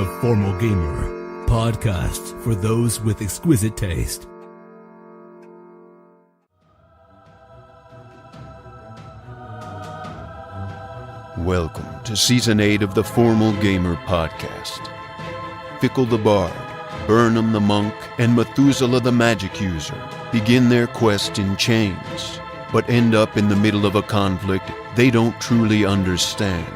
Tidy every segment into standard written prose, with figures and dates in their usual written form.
The Formal Gamer, podcast for those with exquisite taste. Welcome to Season 8 of the Formal Gamer podcast. Fickle the Bard, Burnham the Monk, and Methuselah the Magic User begin their quest in chains, but end up in the middle of a conflict they don't truly understand.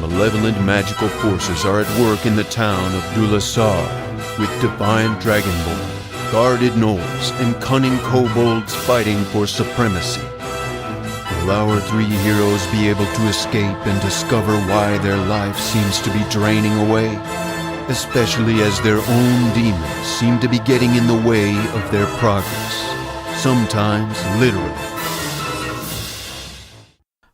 Malevolent magical forces are at work in the town of Dulasar, with defiant dragonborn, guarded gnolls, and cunning kobolds fighting for supremacy. Will our three heroes be able to escape and discover why their life seems to be draining away? Especially as their own demons seem to be getting in the way of their progress. Sometimes literally.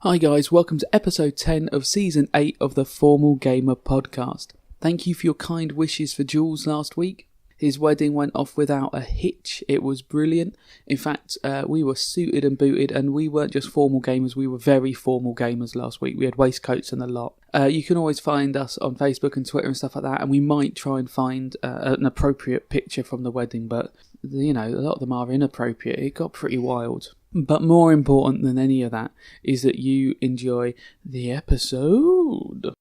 Hi guys, welcome to episode 10 of season 8 of the Formal Gamer podcast. Thank you for your kind wishes for Jules last week. His wedding went off without a hitch. It was brilliant. In fact, we were suited and booted, and we weren't just formal gamers, we were very formal gamers last week. We had waistcoats and a lot. You can always find us on Facebook and Twitter and stuff like that, and we might try and find an appropriate picture from the wedding, but, you know, a lot of them are inappropriate. It got pretty wild. But more important than any of that is that you enjoy the episode.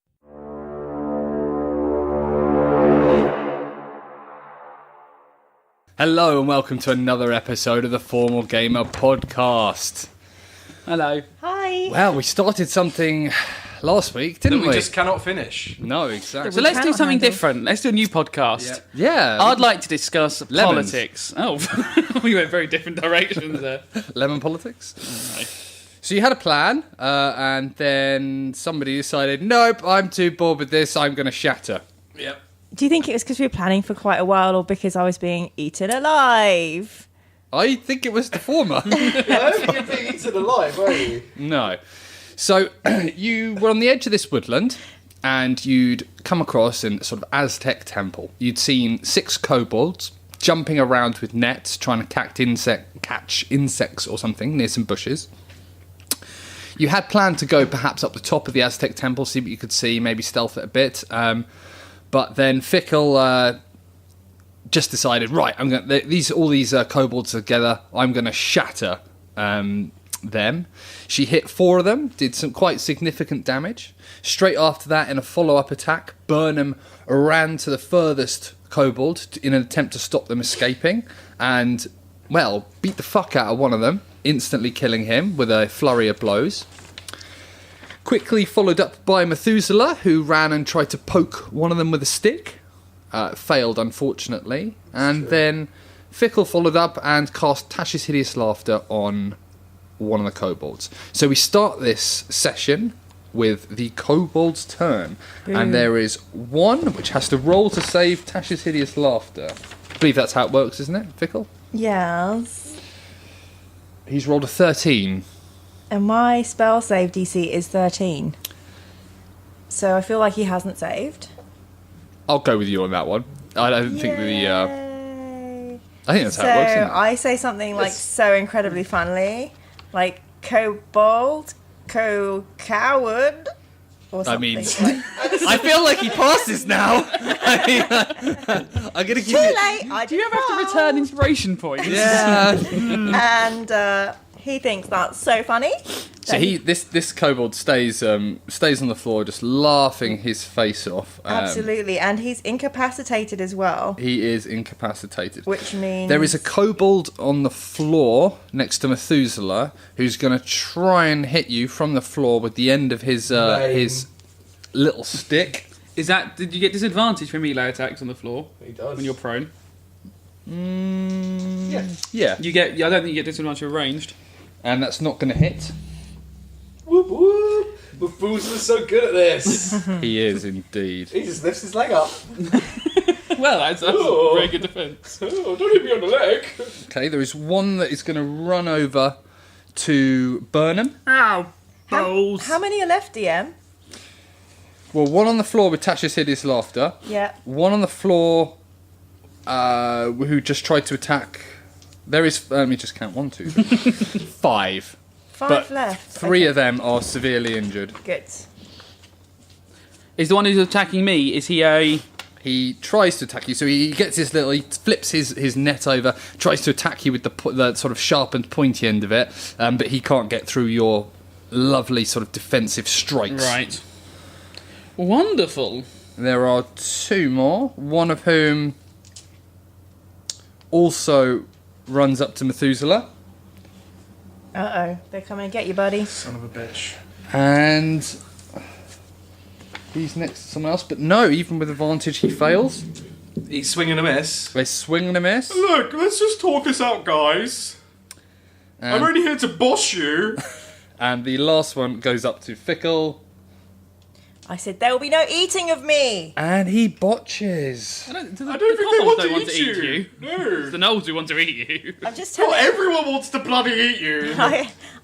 Hello and welcome to another episode of the Formal Gamer podcast. Hello. Hi. Well, we started something last week, didn't we? We just cannot finish. No, exactly. So let's do something different. Let's do a new podcast. Yeah. I'd like to discuss Lemons. politics. Oh, we went very different directions there. Lemon politics? So you had a plan, and then somebody decided, nope, I'm too bored with this, I'm going to shatter. Yep. Do you think it was because we were planning for quite a while or because I was being eaten alive? I think it was the former. I don't think you're being eaten alive, are you? No. So you were on the edge of this woodland, and you'd come across in a sort of Aztec temple. You'd seen 6 kobolds jumping around with nets, trying to catch insects or something near some bushes. You had planned to go perhaps up the top of the Aztec temple, see what you could see, maybe stealth it a bit. But then Fickle just decided, right, I'm going all these kobolds together. I'm going to shatter them. She hit 4 of them, did some quite significant damage. Straight after that, in a follow-up attack, Burnham ran to the furthest kobold in an attempt to stop them escaping, and beat the fuck out of one of them, instantly killing him with a flurry of blows. Quickly followed up by Methuselah, who ran and tried to poke one of them with a stick. Failed, unfortunately. And then Fickle followed up and cast Tash's Hideous Laughter on one of the kobolds. So we start this session with the kobold's turn. And there is one which has to roll to save Tash's Hideous Laughter. I believe that's how it works, isn't it, Fickle? Yes. He's rolled a 13. And my spell save DC is 13. So I feel like he hasn't saved. I'll go with you on that one. I don't think Yay. I think that's how it works, isn't it? I say something like so incredibly funnily, like kobold, coward, or something. I mean, like, I feel like he passes now. I'm gonna give too you. late. Do you ever have to return inspiration points? Yeah. And he thinks that's so funny. So this kobold stays on the floor, just laughing his face off. Absolutely, and he's incapacitated as well. He is incapacitated, Which means there is a kobold on the floor next to Methuselah who's going to try and hit you from the floor with the end of his little stick. Did you get disadvantage for melee attacks on the floor? He does. When you're prone? Yeah. I don't think you get disadvantage for ranged. And that's not going to hit. Whoop whoop. Methuselah's so good at this. He is indeed. He just lifts his leg up. Well, that's a very good defence. Oh, don't hit me on the leg. Okay, there is one that is going to run over to Burnham. Ow! Balls. How many are left, DM? Well, one on the floor with Tash's Hideous Laughter. Yeah. One on the floor who just tried to attack. There is, let me just count, 1, 2, 3, 5. Five But left. 3 Okay. of them are severely injured. Good. Is the one who's attacking me, is he a... He tries to attack you, so he gets his little... He flips his net over, tries to attack you with the sort of sharpened, pointy end of it, but he can't get through your lovely sort of defensive strikes. Right. Wonderful. There are 2 more, one of whom also runs up to Methuselah. Uh-oh. They're coming to get you, buddy. Son of a bitch. And he's next to someone else, but no, even with advantage, he fails. He's swinging a miss. They swing and a miss. Look, let's just talk this out, guys. I'm And, only here to boss you. and the last one goes up to Fickle, I said there will be no eating of me. and he botches. I don't think they want to eat you. It's the No. gnolls who want to eat you. I'm just Not telling. everyone wants to bloody eat you.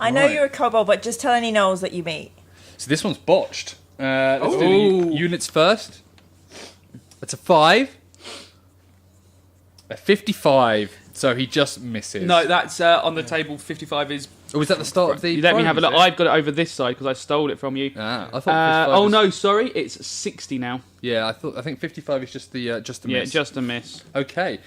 I know Right. you're a kobold, but just tell any gnolls that you meet. So this one's botched. Let's do the Ooh. units first. That's a 5. A 55. So he just misses. No, that's on the table. 55 is... Oh, was that the start of the... Let me have a program, look. is it? I've got it over this side because I stole it from you. Ah, I thought 55 Oh was- no, sorry, it's 60 now. Yeah, I think 55 is just the just a Yeah, miss. just a miss. Okay.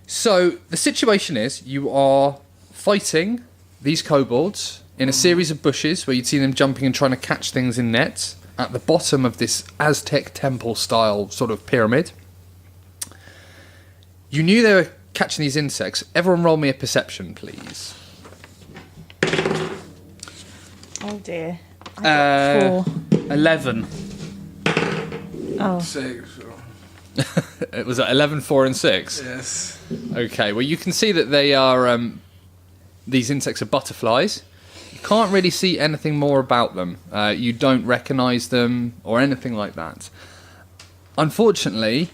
So the situation is you are fighting these kobolds in a series of bushes where you'd see them jumping and trying to catch things in nets at the bottom of this Aztec temple style sort of pyramid. You knew they were catching these insects. Everyone roll me a perception, please. Oh dear. I got 4. 11. Oh. 6. It was at 11, 4 and 6. Yes. Okay, well you can see that they are these insects are butterflies. You can't really see anything more about them. You don't recognise them or anything like that. Unfortunately,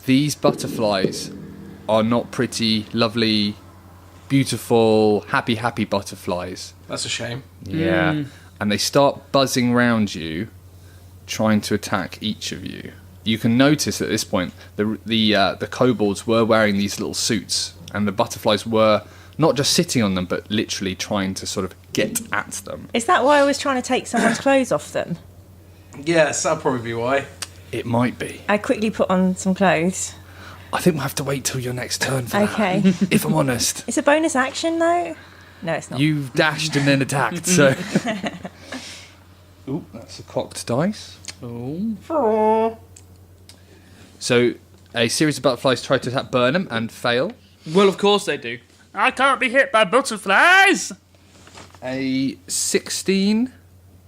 these butterflies are not pretty, lovely, beautiful, happy butterflies. That's a shame. Yeah. And they start buzzing round you, trying to attack each of you. You can notice at this point the kobolds were wearing these little suits, and the butterflies were not just sitting on them, but literally trying to sort of get at them. Is that why I was trying to take someone's clothes off them? Yes, that'll probably be why. It might be. I quickly put on some clothes. I think we'll have to wait till your next turn for Okay. that, if I'm honest. It's a bonus action though? No, it's not. You've dashed and then attacked, so... Ooh, that's a cocked dice. Oh. So, a series of butterflies try to attack Burnham and fail. Well, of course they do. I can't be hit by butterflies! A 16,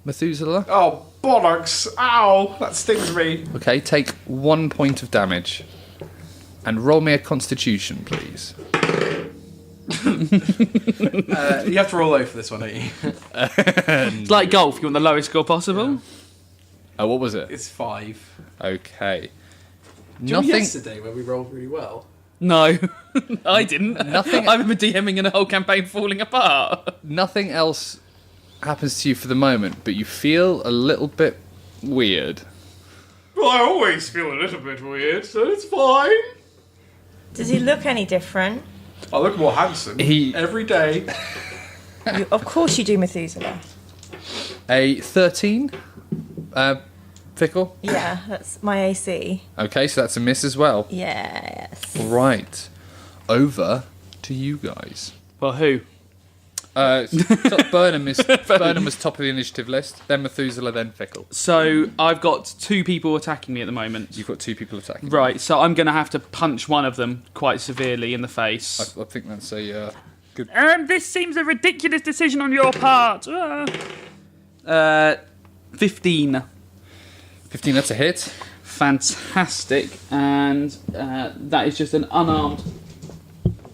Methuselah. Oh, bollocks. Ow. That stings me. Okay, take 1 point of damage. And roll me a constitution, please. You have to roll low for this one, don't you? It's like golf, you want the lowest score possible? Oh, what was it? It's 5. Okay. Do you remember Nothing. yesterday where we rolled really well? No, I didn't. Nothing- I remember DMing and a whole campaign falling apart. Nothing else happens to you for the moment, but you feel a little bit weird. Well, I always feel a little bit weird, so it's fine. Does he look any different? I look more handsome every day. Of course you do, Methuselah. A 13, Fickle. Yeah, that's my AC. Okay, so that's a miss as well. Yes. Right. Over to you guys. Well, who? Burnham was top of the initiative list, then Methuselah, then Fickle. So, I've got 2 people attacking me at the moment. You've got 2 people attacking. Right, so I'm going to have to punch one of them quite severely in the face. I think that's a good... This seems a ridiculous decision on your part. 15. 15, that's a hit. Fantastic. And that is just an unarmed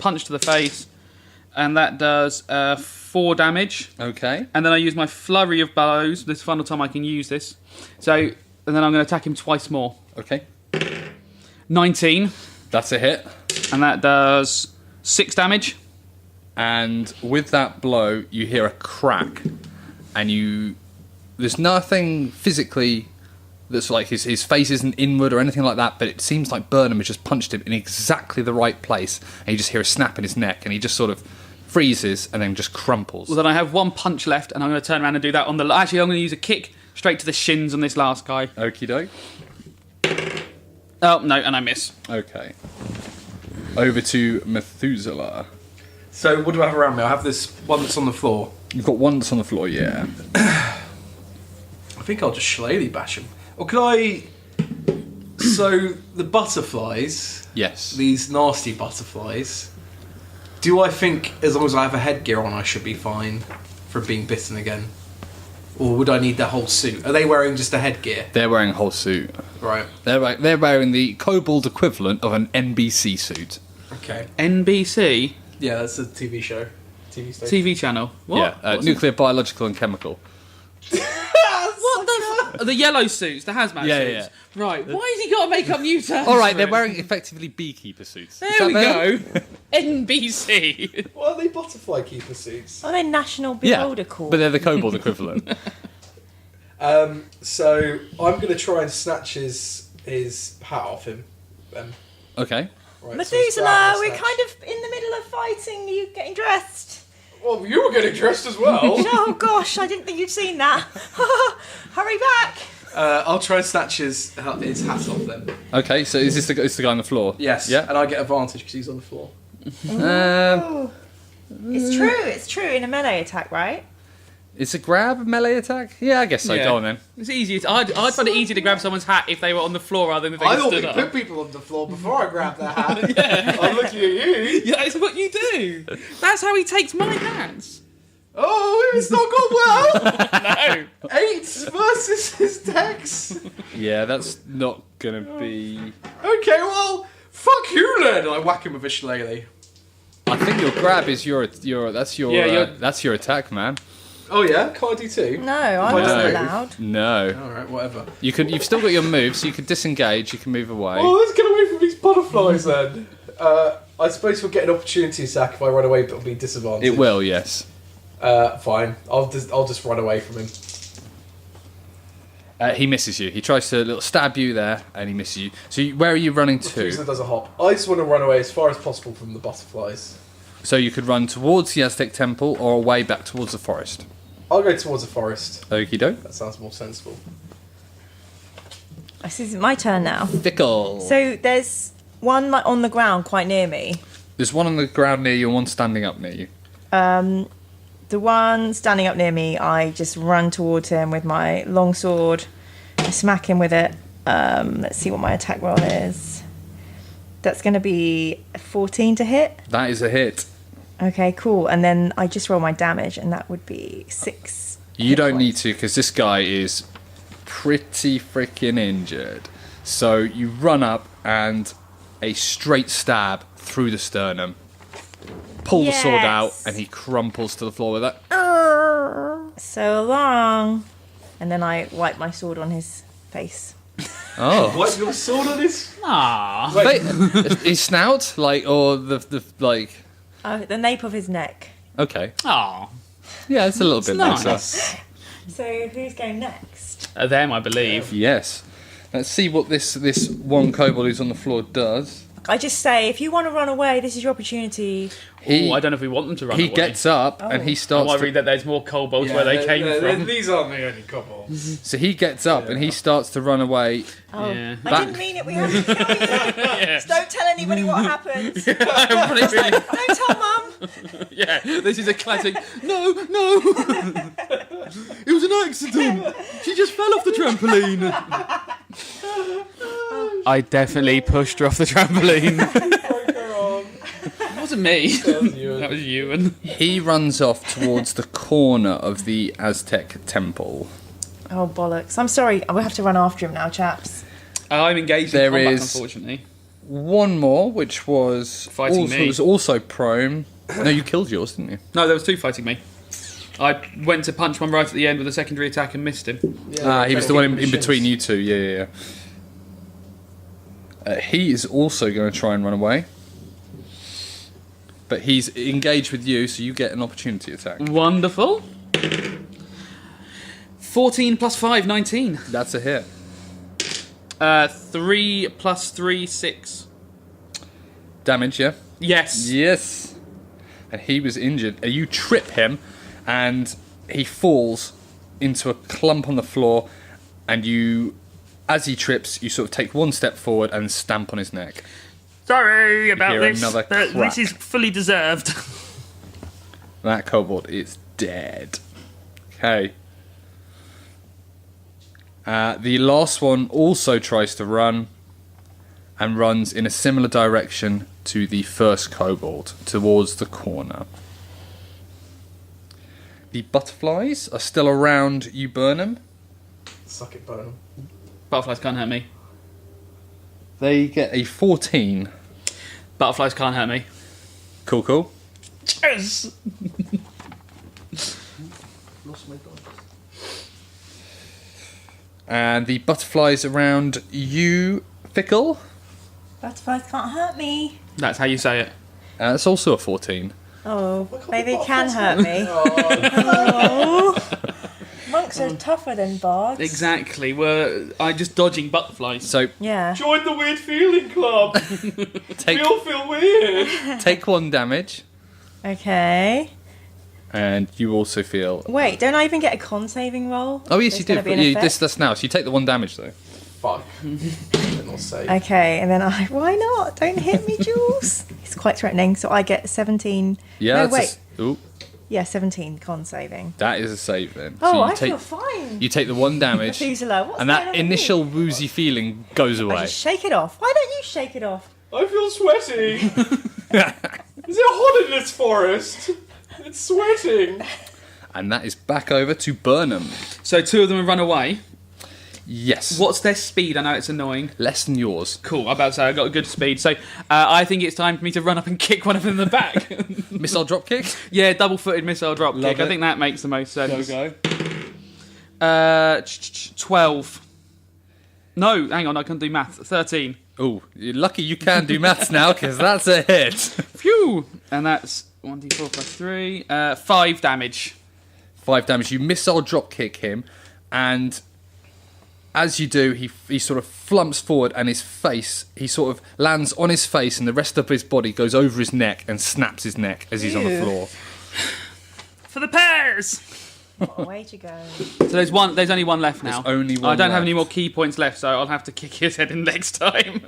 punch to the face. And that does 4 damage. Okay. And then I use my flurry of blows. This is the final time I can use this. So, and then I'm going to attack him twice more. Okay. 19. That's a hit. And that does 6 damage. And with that blow, you hear a crack. And there's nothing physically that's like his face isn't inward or anything like that, but it seems like Burnham has just punched him in exactly the right place. And you just hear a snap in his neck, and he just sort of freezes and then just crumples. Well, then I have 1 punch left, and I'm going to turn around and do that on the... Actually, I'm going to use a kick Straight to the shins on this last guy. Okie doke. Oh, no, and I miss. Okay. Over to Methuselah. So what do I have around me? I have this one that's on the floor. You've got one that's on the floor, yeah. I think I'll just shillelagh bash him. Or could I... So, the butterflies, Yes. these nasty butterflies, do I think as long as I have a headgear on I should be fine from being bitten again? Or would I need the whole suit? Are they wearing just a headgear? They're wearing a whole suit. Right, They're wearing the Kobold equivalent of an NBC suit. okay. NBC Yeah, that's a TV show. TV station. TV channel. What? Yeah, What's nuclear, biological, and chemical. What the yellow suits, the hazmat Yeah, suits. Right. Why has he got to make up new terms? All right, for they're it? wearing effectively beekeeper suits. There we go. NBC. What are they butterfly keeper suits? Are they National Yeah, Beholder called? but they're the Kobold equivalent. So I'm going to try and snatch his hat off him. Okay. Right, so it's grab Methuselah, and we're snatch. kind of in the middle of fighting. Are you getting dressed? Well, you were getting dressed as well. Oh gosh, I didn't think you'd seen that. Hurry back! I'll try and snatch his hat off then. Okay, so is this it's the guy on the floor? Yes. Yeah. And I get advantage because he's on the floor. It's true in a melee attack, right? It's a grab melee attack? Yeah, I guess so. Yeah. Go on then. It's easy. I'd find it easy to grab someone's hat if they were on the floor rather than if they I thought stood we up. put people on the floor before I grabbed their hat. I'm looking at you. Yeah, it's what you do. That's how he takes my hats. Oh, it's not gone well. No. 8 versus his dex. Yeah, that's not gonna be. Okay, well, fuck you then. And I whack him with a shillelagh. I think your grab is your that's your Yeah, that's your attack, man. Oh yeah, can't I do 2? No, I No. wasn't allowed. No, All right, whatever. you've still got your move, so you can disengage. You can move away. Oh, let's get away from these butterflies then. I suppose we'll get an opportunity attack if I run away, but it'll be disadvantage. It will, yes. Fine. I'll just run away from him. He misses you. He tries to little stab you there, and he misses you. So where are you running Methuselah to? does a hop. I just want to run away as far as possible from the butterflies. So you could run towards the Aztec temple or away back towards the forest. I'll go towards the forest. Okie doke. That sounds more sensible. This is my turn now. Fickle. So there's one like, on the ground quite near me. There's one on the ground near you and one standing up near you. The one standing up near me, I just run towards him with my long sword. I smack him with it. Let's see what my attack roll is. That's going to be a 14 to hit. That is a hit. Okay, cool. And then I just roll my damage, and that would be 6. You don't need to, because this guy is pretty freaking injured. So you run up and a straight stab through the sternum. Pull the sword out, Yes. and he crumples to the floor with that. So long. And then I wipe my sword on his face. Oh. What's your sword on his? Ah. Wait, his snout? Or the The nape of his neck. Okay. Ah. Yeah, it's a little bit nice. nicer. So who's going next? Them, I believe. Yes. Let's see what this one kobold who's on the floor does. I just say, if you want to run away, this is your opportunity. Ooh, I don't know if we want them to run He away. gets up and he I'm starts. worried that there's more kobolds where they came from. These aren't the only kobolds. So he gets up and he starts to run away. Oh, Yeah. I didn't mean it. We have to kill you. Yeah. Don't tell anybody what happens. Everybody's like, Don't tell Mum. yeah, this is a classic. No, no. It was an accident. She just fell off the trampoline. I definitely pushed her off the trampoline. It wasn't me. That was you. And He runs off towards the corner of the Aztec temple. Oh, bollocks. I'm sorry. We'll have to run after him now, chaps. I'm engaged There in combat, is- unfortunately. One more, which was Fighting me. was also prone. No, you killed yours, didn't you? No, there was 2 fighting me. I went to punch one right at the end with a secondary attack and missed him. He was the one in between you two. Yeah. He is also going to try and run away. But he's engaged with you, so you get an opportunity attack. Wonderful. 14 plus 5, 19. That's a hit. 3 plus 3, 6. Damage, yeah? Yes. Yes. And he was injured. You trip him, and he falls into a clump on the floor, and you, as he trips, you sort of take one step forward and stamp on his neck. Sorry about hear this, another but crack. this is fully deserved. That kobold is dead. Okay. The last one also tries to run, and runs in a similar direction to the first kobold, towards the corner. The butterflies are still around you, Burnham. Suck it, Burnham. Butterflies can't hurt me. They get a 14. Butterflies can't hurt me. Cool. Yes! Lost my dice. And the butterflies around you, Fickle. Butterflies can't hurt me. That's how you say it. It's also a 14. Oh, maybe it can hurt me. Oh. Monks are tougher than bards. Exactly. I'm just dodging butterflies. So Yeah. Join the weird feeling club. take We all feel weird. take 1 damage, Okay. and you also feel. Wait, don't I even get a con saving roll? Oh yes, There's you do. gonna be an You, effect? that's now. So you take the 1 damage though. Fuck. Not safe. Okay, and then why not? Don't hit me, Jules. It's quite threatening. So I get 17. Yeah. No, wait. Ooh, Yeah, 17 con saving. that is a save then. Oh, so you I take, feel fine. You take the 1 damage, Methuselah, what's and going that on with initial you? woozy feeling goes I away. just shake it off. Why don't you shake it off? I feel sweaty. Is it hot in this forest? It's sweating. And that is back over to Burnham. So 2 of them have run away. Yes. What's their speed? I know it's annoying. Less than yours. Cool. I'm about to say I got a good speed. So I think it's time for me to run up and kick one of them in the back. Missile drop kick. Yeah, double-footed missile drop Love kick. I it. think that makes the most sense. Go. 12. No, hang on, I can do math. 13. Oh, you're lucky you can do maths now, because that's a hit. Phew! And that's 1d4 plus 3. 5 damage. 5 damage. You missile drop kick him, and as you do, he sort of flumps forward, and his face, he sort of lands on his face, and the rest of his body goes over his neck and snaps his neck as he's on the Ew. floor. For the pears! What a way to go. So there's only one left now. There's only one I don't have left. any more key points left, so I'll have to kick his head in next time.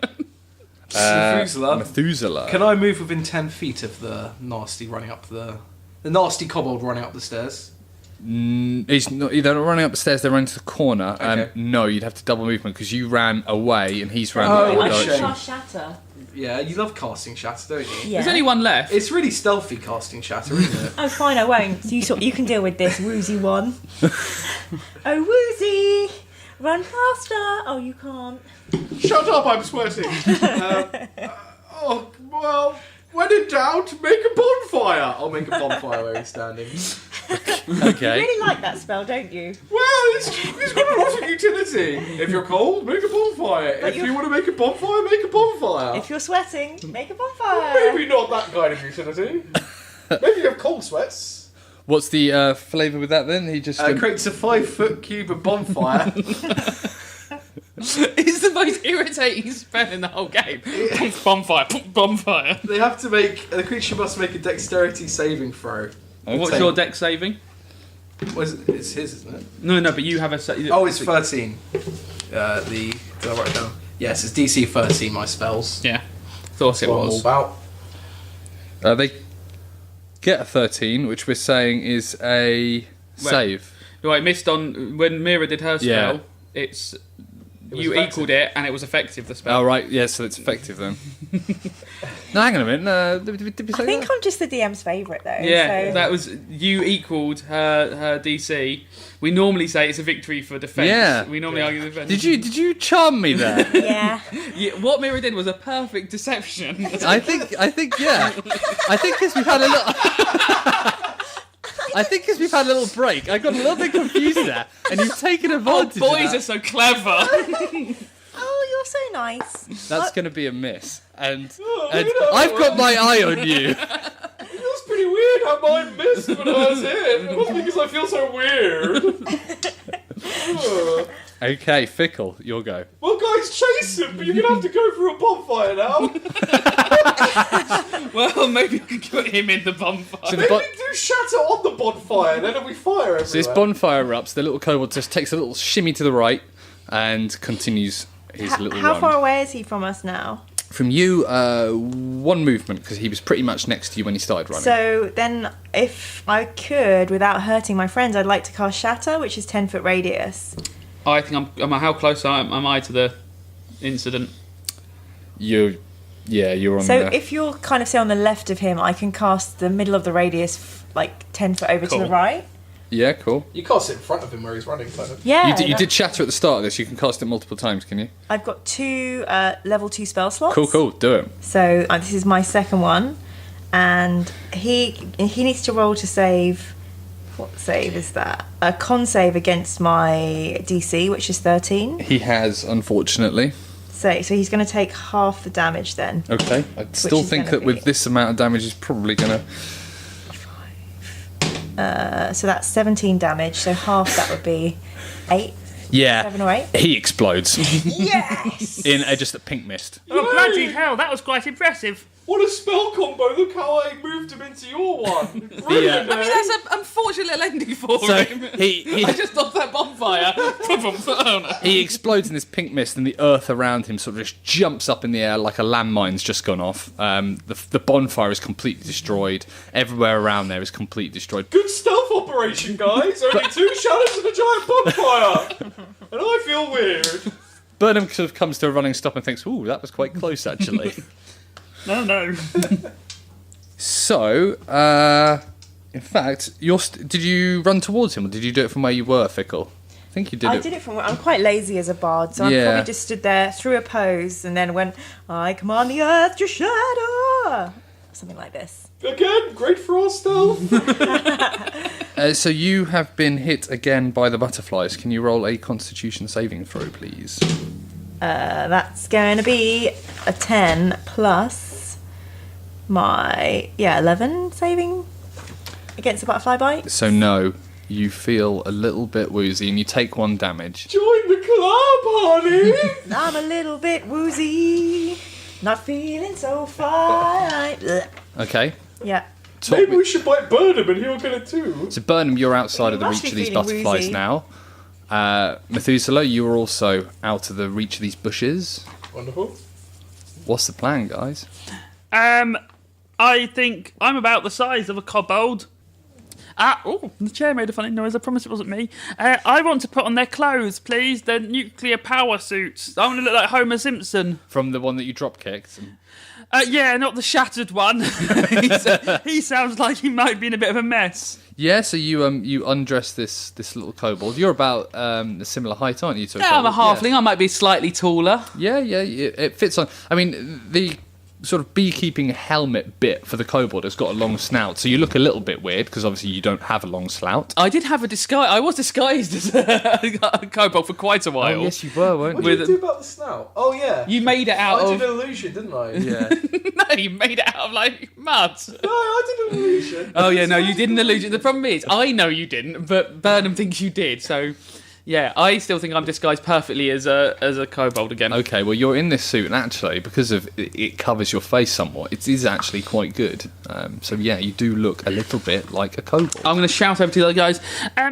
Methuselah. Methuselah. Can I move within 10 feet of the nasty running up the nasty kobold running up the stairs? He's not, they're not running up the stairs, they're running to the corner. Okay. No, you'd have to double movement because you ran away and he's ran Oh, the other okay. direction. Cast shatter. Yeah, you love casting shatter, don't you? Yeah. There's only one left. It's really stealthy casting shatter, isn't it? Oh, fine, I won't. So you can deal with this woozy one. Oh, woozy! Run faster! Oh, you can't. Shut up, I'm sweating. Well, when in doubt, make a bonfire. I'll make a bonfire where he's standing. You Okay. really like that spell, don't you? Well, it's got a lot of utility. If you're cold, make a bonfire. But If you're- you want to make a bonfire, make a bonfire. If you're sweating, make a bonfire. Maybe not that kind of utility. Maybe you have cold sweats. What's the flavour with that then? He just Creates a 5-foot cube of bonfire. It's the most irritating spell in the whole game. Bonfire, bonfire. They have to the creature must make a dexterity saving throw. What's your dex saving? It's his, isn't it? No, but you have a... Oh, it's 13. Did I write it down? Yes, it's DC 13, my spells. Yeah, thought it What I'm all was. about. they get a 13, which we're saying is a save. Right, missed on... When Mira did her spell, Yeah. you effective. equaled it, and it was effective, the spell. Oh, right, yeah, so it's effective then. No, hang on a minute. Did we say I think that? I'm just the DM's favourite, though. Yeah, so. that was... You equaled her DC. We normally say it's a victory for defence. Yeah. We normally argue defence. Did you charm me there? Yeah. Yeah, what Mira did was a perfect deception. I think, yeah. I think because we've had a little... I think because we've had a little break, I got a little bit confused there, and you've taken Oh, advantage boys of are that. so clever. Oh, you're so nice. That's going to be a miss. And no. I've got my eye on you. It feels pretty weird how mine missed when I was hit. It must be because I feel so weird. Okay, Fickle, your go. Well, guys, guys chase him, but you're going to have to go through a bonfire now. Well, maybe I can put him in the bonfire. So Maybe the do shatter on the bonfire, then we fire everywhere. So this bonfire erupts, the little kobold just takes a little shimmy to the right and continues his little How run. far away is he from us now? From you, one movement, because he was pretty much next to you when he started running. So then, if I could, without hurting my friends, I'd like to cast Shatter, which is 10-foot radius. I think how close am I to the incident? You're on So the... if you're kind of, say, on the left of him, I can cast the middle of the radius, like 10 foot over to the Cool. right. Yeah, cool. You can't sit in front of him where he's running, kind of. Yeah. You did shatter at the start of this. You can cast it multiple times, can you? I've got 2 level 2 spell slots. Cool. Do it. So this is my second one, and he needs to roll to save. What save is that? A con save against my DC, which is 13. He has, unfortunately. So he's going to take half the damage then. Okay. I still is think gonna that with be- this amount of damage, he's probably going to... So that's 17 damage. So half that would be 8. Yeah. 7 or 8. He explodes Yes. in just a pink mist. Oh, bloody hell, that was quite impressive. What a spell combo! Look how I moved him into your one. Brilliant, I mean, that's an unfortunate little ending for So him. he I just lost that bonfire. he explodes in this pink mist, and the earth around him sort of just jumps up in the air like a landmine's just gone off. The bonfire is completely destroyed. Everywhere around there is completely destroyed. Good stealth operation, guys. Only 2 shadows and a giant bonfire. And I feel weird. Burnham sort of comes to a running stop and thinks, "Ooh, that was quite close, actually." No. So, in fact, did you run towards him, or did you do it from where you were, Fickle? I think you did I it. did it from. I'm quite lazy as a bard, so I Yeah. probably just stood there, threw a pose, and then went, "I command the earth to shatter," something like this. Again, great for our stealth. So you have been hit again by the butterflies. Can you roll a Constitution saving throw, please? That's going to be a 10 plus my 11 saving against the butterfly bite. So no, you feel a little bit woozy, and you take 1 damage. Join the club, honey. I'm a little bit woozy, not feeling so fine. Ugh. Okay. Yeah. Talk Maybe me- we should bite Burnham and he'll get it too. So Burnham, you're outside You of the must reach be of these feeling butterflies woozy. now. Methuselah, you are also out of the reach of these bushes. Wonderful. What's the plan, guys? I think I'm about the size of a kobold. The chair made a funny noise. I promise it wasn't me. I want to put on their clothes, please. Their nuclear power suits. I want to look like Homer Simpson. From the one that you drop kicked. Yeah, not the shattered one. He sounds like he might be in a bit of a mess. Yeah, so you undress this little kobold. You're about a similar height, aren't you? To Yeah, I'm a kobold? halfling. I might be slightly taller. Yeah, it fits on. I mean, the sort of beekeeping helmet bit for the kobold has got a long snout, so you look a little bit weird because obviously you don't have a long snout. I did have a disguise. I was disguised as a kobold for quite a while. Oh, yes, you were, weren't What you? did you do about the snout? Oh yeah. You made it out I of. did an illusion, didn't I? Yeah. No, you made it out of like mud. No, I did an illusion. Oh yeah, no, you did an illusion. The problem is, I know you didn't, but Burnham thinks you did. So, yeah, I still think I'm disguised perfectly as a kobold again. Okay, well, you're in this suit, and actually, because of it covers your face somewhat, it is actually quite good. So, yeah, you do look a little bit like a kobold. I'm going to shout over to the other guys.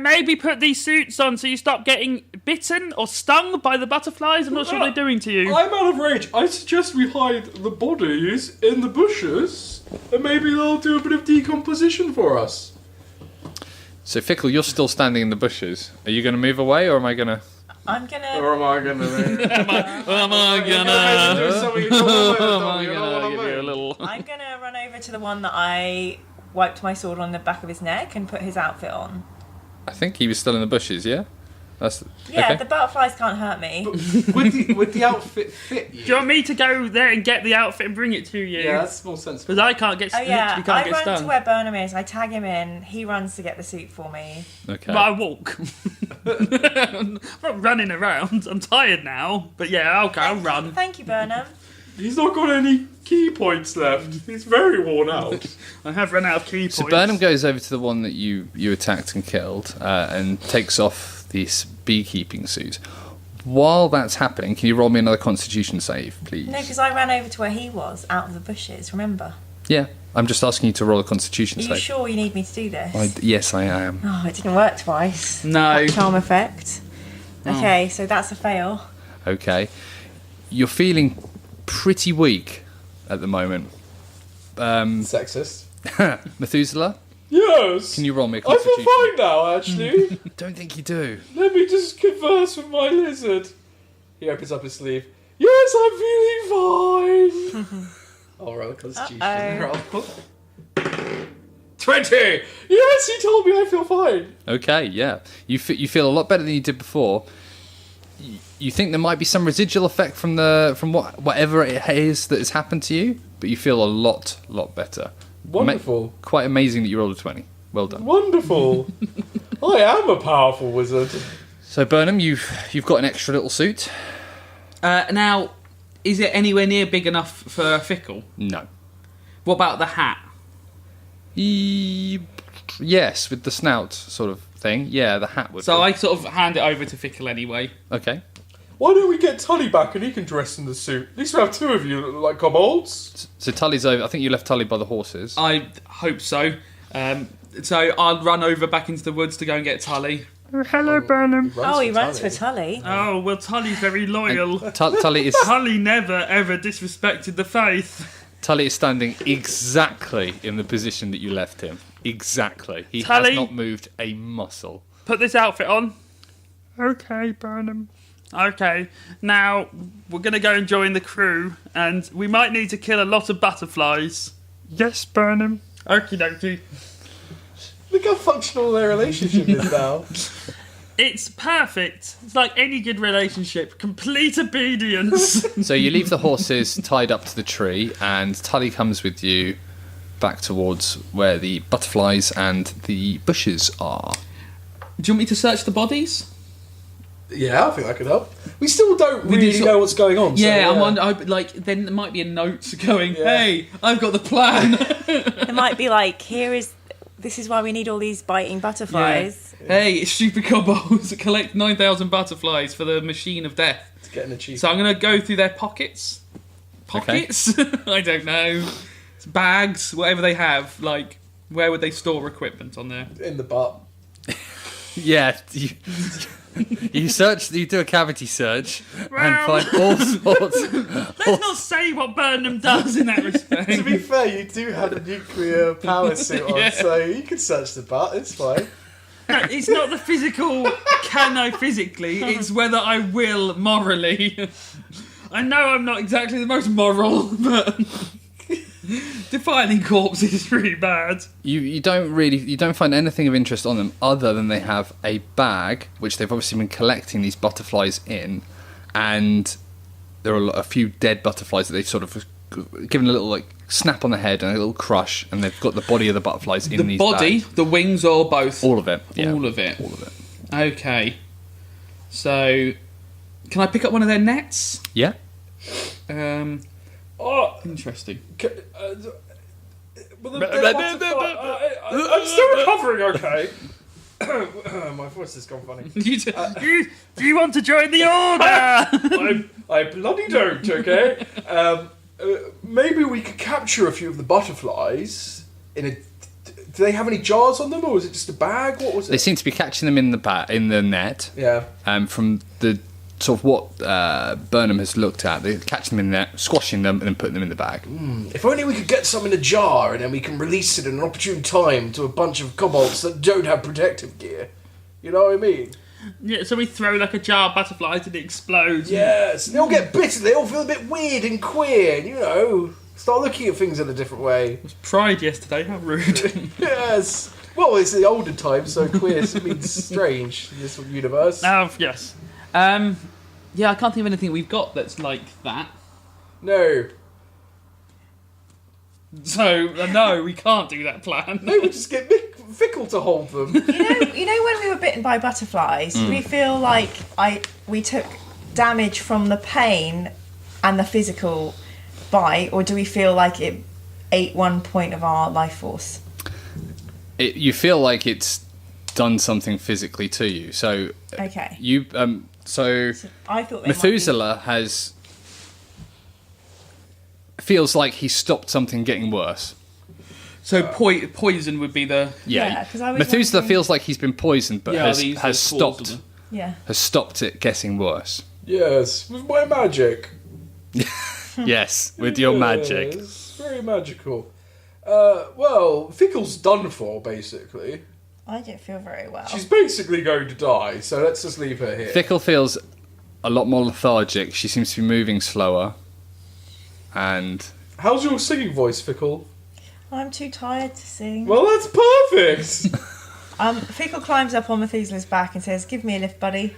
Maybe put these suits on so you stop getting bitten or stung by the butterflies. I'm not sure what they're doing to you. I'm out of rage. I suggest we hide the bodies in the bushes, and maybe they'll do a bit of decomposition for us. So, Fickle, you're still standing in the bushes. Are you going to move away, or am I going to... I'm gonna. Or am I gonna? Am I do something you don't want to do, Am I you don't gonna wanna give you a move. little... I'm gonna run over to the one that I wiped my sword on the back of his neck and put his outfit on. I think he was still in the bushes, yeah? That's Yeah, okay. the butterflies can't hurt me. Would the outfit fit you? Do you want me to go there and get the outfit and bring it to you? Yeah, that's more sensible. Because I can't get, Oh yeah, literally can't I get run stung. to where Burnham is. I tag him in. He runs to get the suit for me. Okay. But I walk. I'm not running around. I'm tired now. But yeah, okay, I'll run. Thank you, Burnham. He's not got any key points left. He's very worn out. I have run out of key points. So Burnham goes over to the one that you attacked and killed and takes off this beekeeping suit. While that's happening, can you roll me another Constitution save, please? No, because I ran over to where he was, out of the bushes, remember? Yeah, I'm just asking you to roll a Constitution Are you save. sure you need me to do this? Yes, I am. Oh, it didn't work twice. No. That charm effect. Okay, so that's a fail. Okay. You're feeling pretty weak at the moment. Sexist. Methuselah, Yes. can you roll me a I feel Constitution? fine now, actually. Don't think you do. Let me just converse with my lizard. He opens up his sleeve. Yes, I'm feeling fine. I'll roll a Constitution. Uh-oh. Roll. 20. Yes, he told me I feel fine. Okay, yeah. You feel a lot better than you did before. You think there might be some residual effect from whatever it is that has happened to you, but you feel a lot better. Wonderful. Quite amazing that you rolled a 20. Well done. Wonderful. I am a powerful wizard. So Burnham, you've got an extra little suit. Now, is it anywhere near big enough for a Fickle? No. What about the hat? Yes, with the snout sort of thing. Yeah, the hat would. So be. I sort of hand it over to Fickle anyway. Okay. Why don't we get Tully back and he can dress in the suit? At least we have two of you that look like kobolds. So Tully's over. I think you left Tully by the horses. I hope so. So I'll run over back into the woods to go and get Tully. Hello, Burnham. Oh, he runs for Tully. Oh, well, Tully's very loyal. Tully is Tully never, ever disrespected the faith. Tully is standing exactly in the position that you left him. Exactly. He Tully? has not moved a muscle. Put this outfit on. Okay, Burnham. Okay, now we're going to go and join the crew, and we might need to kill a lot of butterflies. Yes, Burnham. Okie dokie. Look how functional their relationship is now. It's perfect. It's like any good relationship. Complete obedience. So you leave the horses tied up to the tree, and Tully comes with you back towards where the butterflies and the bushes are. Do you want me to search the bodies? Yeah, I think that could help. We still don't really sort- know what's going on. Yeah, so, then there might be a note going, hey, I've got the plan. It might be like, this is why we need all these biting butterflies. Hey, it's stupid kobolds that collect 9,000 butterflies for the machine of death. To get an achievement. So I'm going to go through their pockets. Pockets? I don't know. Bags, whatever they have. Like, where would they store equipment on there? In the butt. Yeah, you search. You do a cavity search and find all sorts. Let's not say what Burnham does in that respect. To be fair, you do have a nuclear power suit on, Yeah. so you can search the butt, it's fine. No, it's not the physical, can I physically, it's whether I will morally. I know I'm not exactly the most moral, but defiling corpses is really bad. You don't find anything of interest on them other than they have a bag which they've obviously been collecting these butterflies in, and there are a few dead butterflies that they've sort of given a little snap on the head and a little crush, and they've got the body of the butterflies in The these body, bags. the wings, or both? All of it. Yeah. All of it. All of it. Okay. So, can I pick up one of their nets? Yeah. Oh, Interesting. I'm still recovering, okay? My voice has gone funny. Do you want to join the order? I bloody don't, okay? Maybe we could capture a few of the butterflies in a... Do they have any jars on them, or is it just a bag? What was it? They seem to be catching them in the net. Yeah. From the sort of what Burnham has looked at, they're catching them in the net, squashing them, and then putting them in the bag. If only we could get some in a jar and then we can release it at an opportune time to a bunch of kobolds that don't have protective gear. You know what I mean? Yeah, so we throw like a jar of butterflies and it explodes. Yes, they all get bitten, they all feel a bit weird and queer, and, you know, start looking at things in a different way. Pride yesterday, how rude. Yes. Well, it's the olden times, so queer means strange in this universe. Yes. Yeah, I can't think of anything we've got that's like that. No. So, no, we can't do that plan. Maybe we just get Fickle to hold them. You know when we were bitten by butterflies, do we feel like we took damage from the pain and the physical bite, or do we feel like it ate 1 point of our life force? You feel like it's done something physically to you. So Okay. you So I thought they Methuselah feels like he stopped something getting worse. So poison would be the... Yeah, 'cause I was Methuselah wondering- feels like he's been poisoned, but has stopped Yeah. has stopped it getting worse. Yes, with my magic. Yes, with your magic. Yes, very magical. Well, Fickle's done for, basically. I don't feel very well. She's basically going to die, so let's just leave her here. Fickle feels a lot more lethargic. She seems to be moving slower. And How's your singing voice, Fickle? I'm too tired to sing. Well, that's perfect! Fickle climbs up on Methuselah's back and says, "Give me a lift, buddy."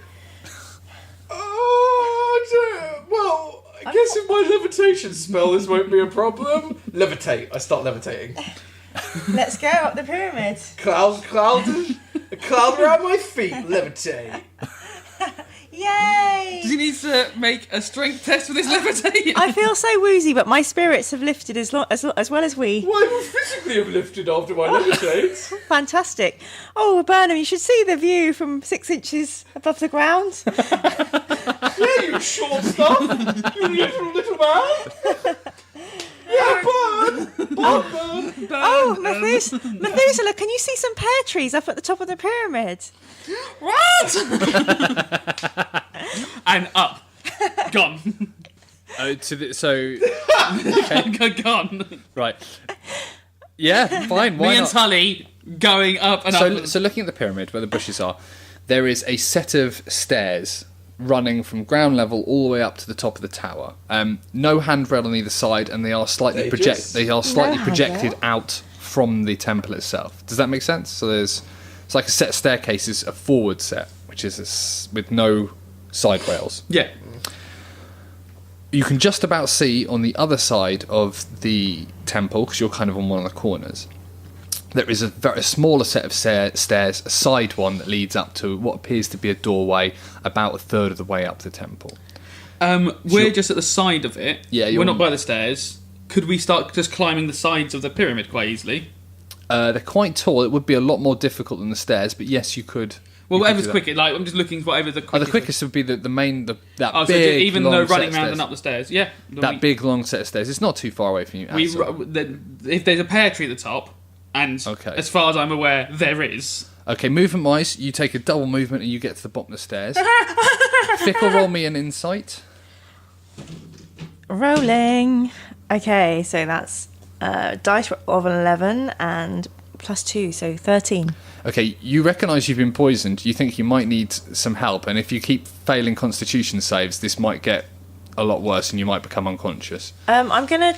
Well, I guess if my levitation spell, this won't be a problem. Levitate. I start levitating. Let's go up the pyramid. A cloud around my feet. Levitate. Yay! Does he need to make a strength test with his levitation? I feel so woozy, but my spirits have lifted as well as we. Well, I will physically have lifted after my levitate. Fantastic. Oh, Burnham, you should see the view from 6 inches above the ground. Yeah, you short stuff. You little man. Yeah, Burn. Oh, Methuselah, can you see some pear trees up at the top of the pyramid? What? And up. Gone. Gone. right. Yeah, fine. Why Me and not? Tully going up and up. So looking at the pyramid where the bushes are, there is a set of stairs running from ground level all the way up to the top of the tower. No handrail on either side, and they are slightly projected out from the temple itself. Does that make sense? So it's like a set of staircases, a forward set, which is with no side rails. Yeah. You can just about see on the other side of the temple, because you're kind of on one of the corners, there is a very smaller set of stairs, a side one that leads up to what appears to be a doorway about a third of the way up the temple. We're just at the side of it. Yeah, we're not by the stairs. Could we start just climbing the sides of the pyramid quite easily? They're quite tall. It would be a lot more difficult than the stairs, but yes, you could. Well, you could whatever's do that. quicker. Like I'm just looking for whatever the quickest. The quickest would be the main that so big even long though set running of round stairs. and up the stairs, yeah. That big long set of stairs. It's not too far away from you. If there's a pear tree at the top, and Okay. as far as I'm aware, there is. Okay, movement wise, you take a double movement and you get to the bottom of the stairs. Fickle, roll me an insight. Rolling. Okay, so that's dice of an 11 and +2, so 13. Okay, you recognise you've been poisoned. You think you might need some help, and if you keep failing Constitution saves, this might get a lot worse, and you might become unconscious. I'm gonna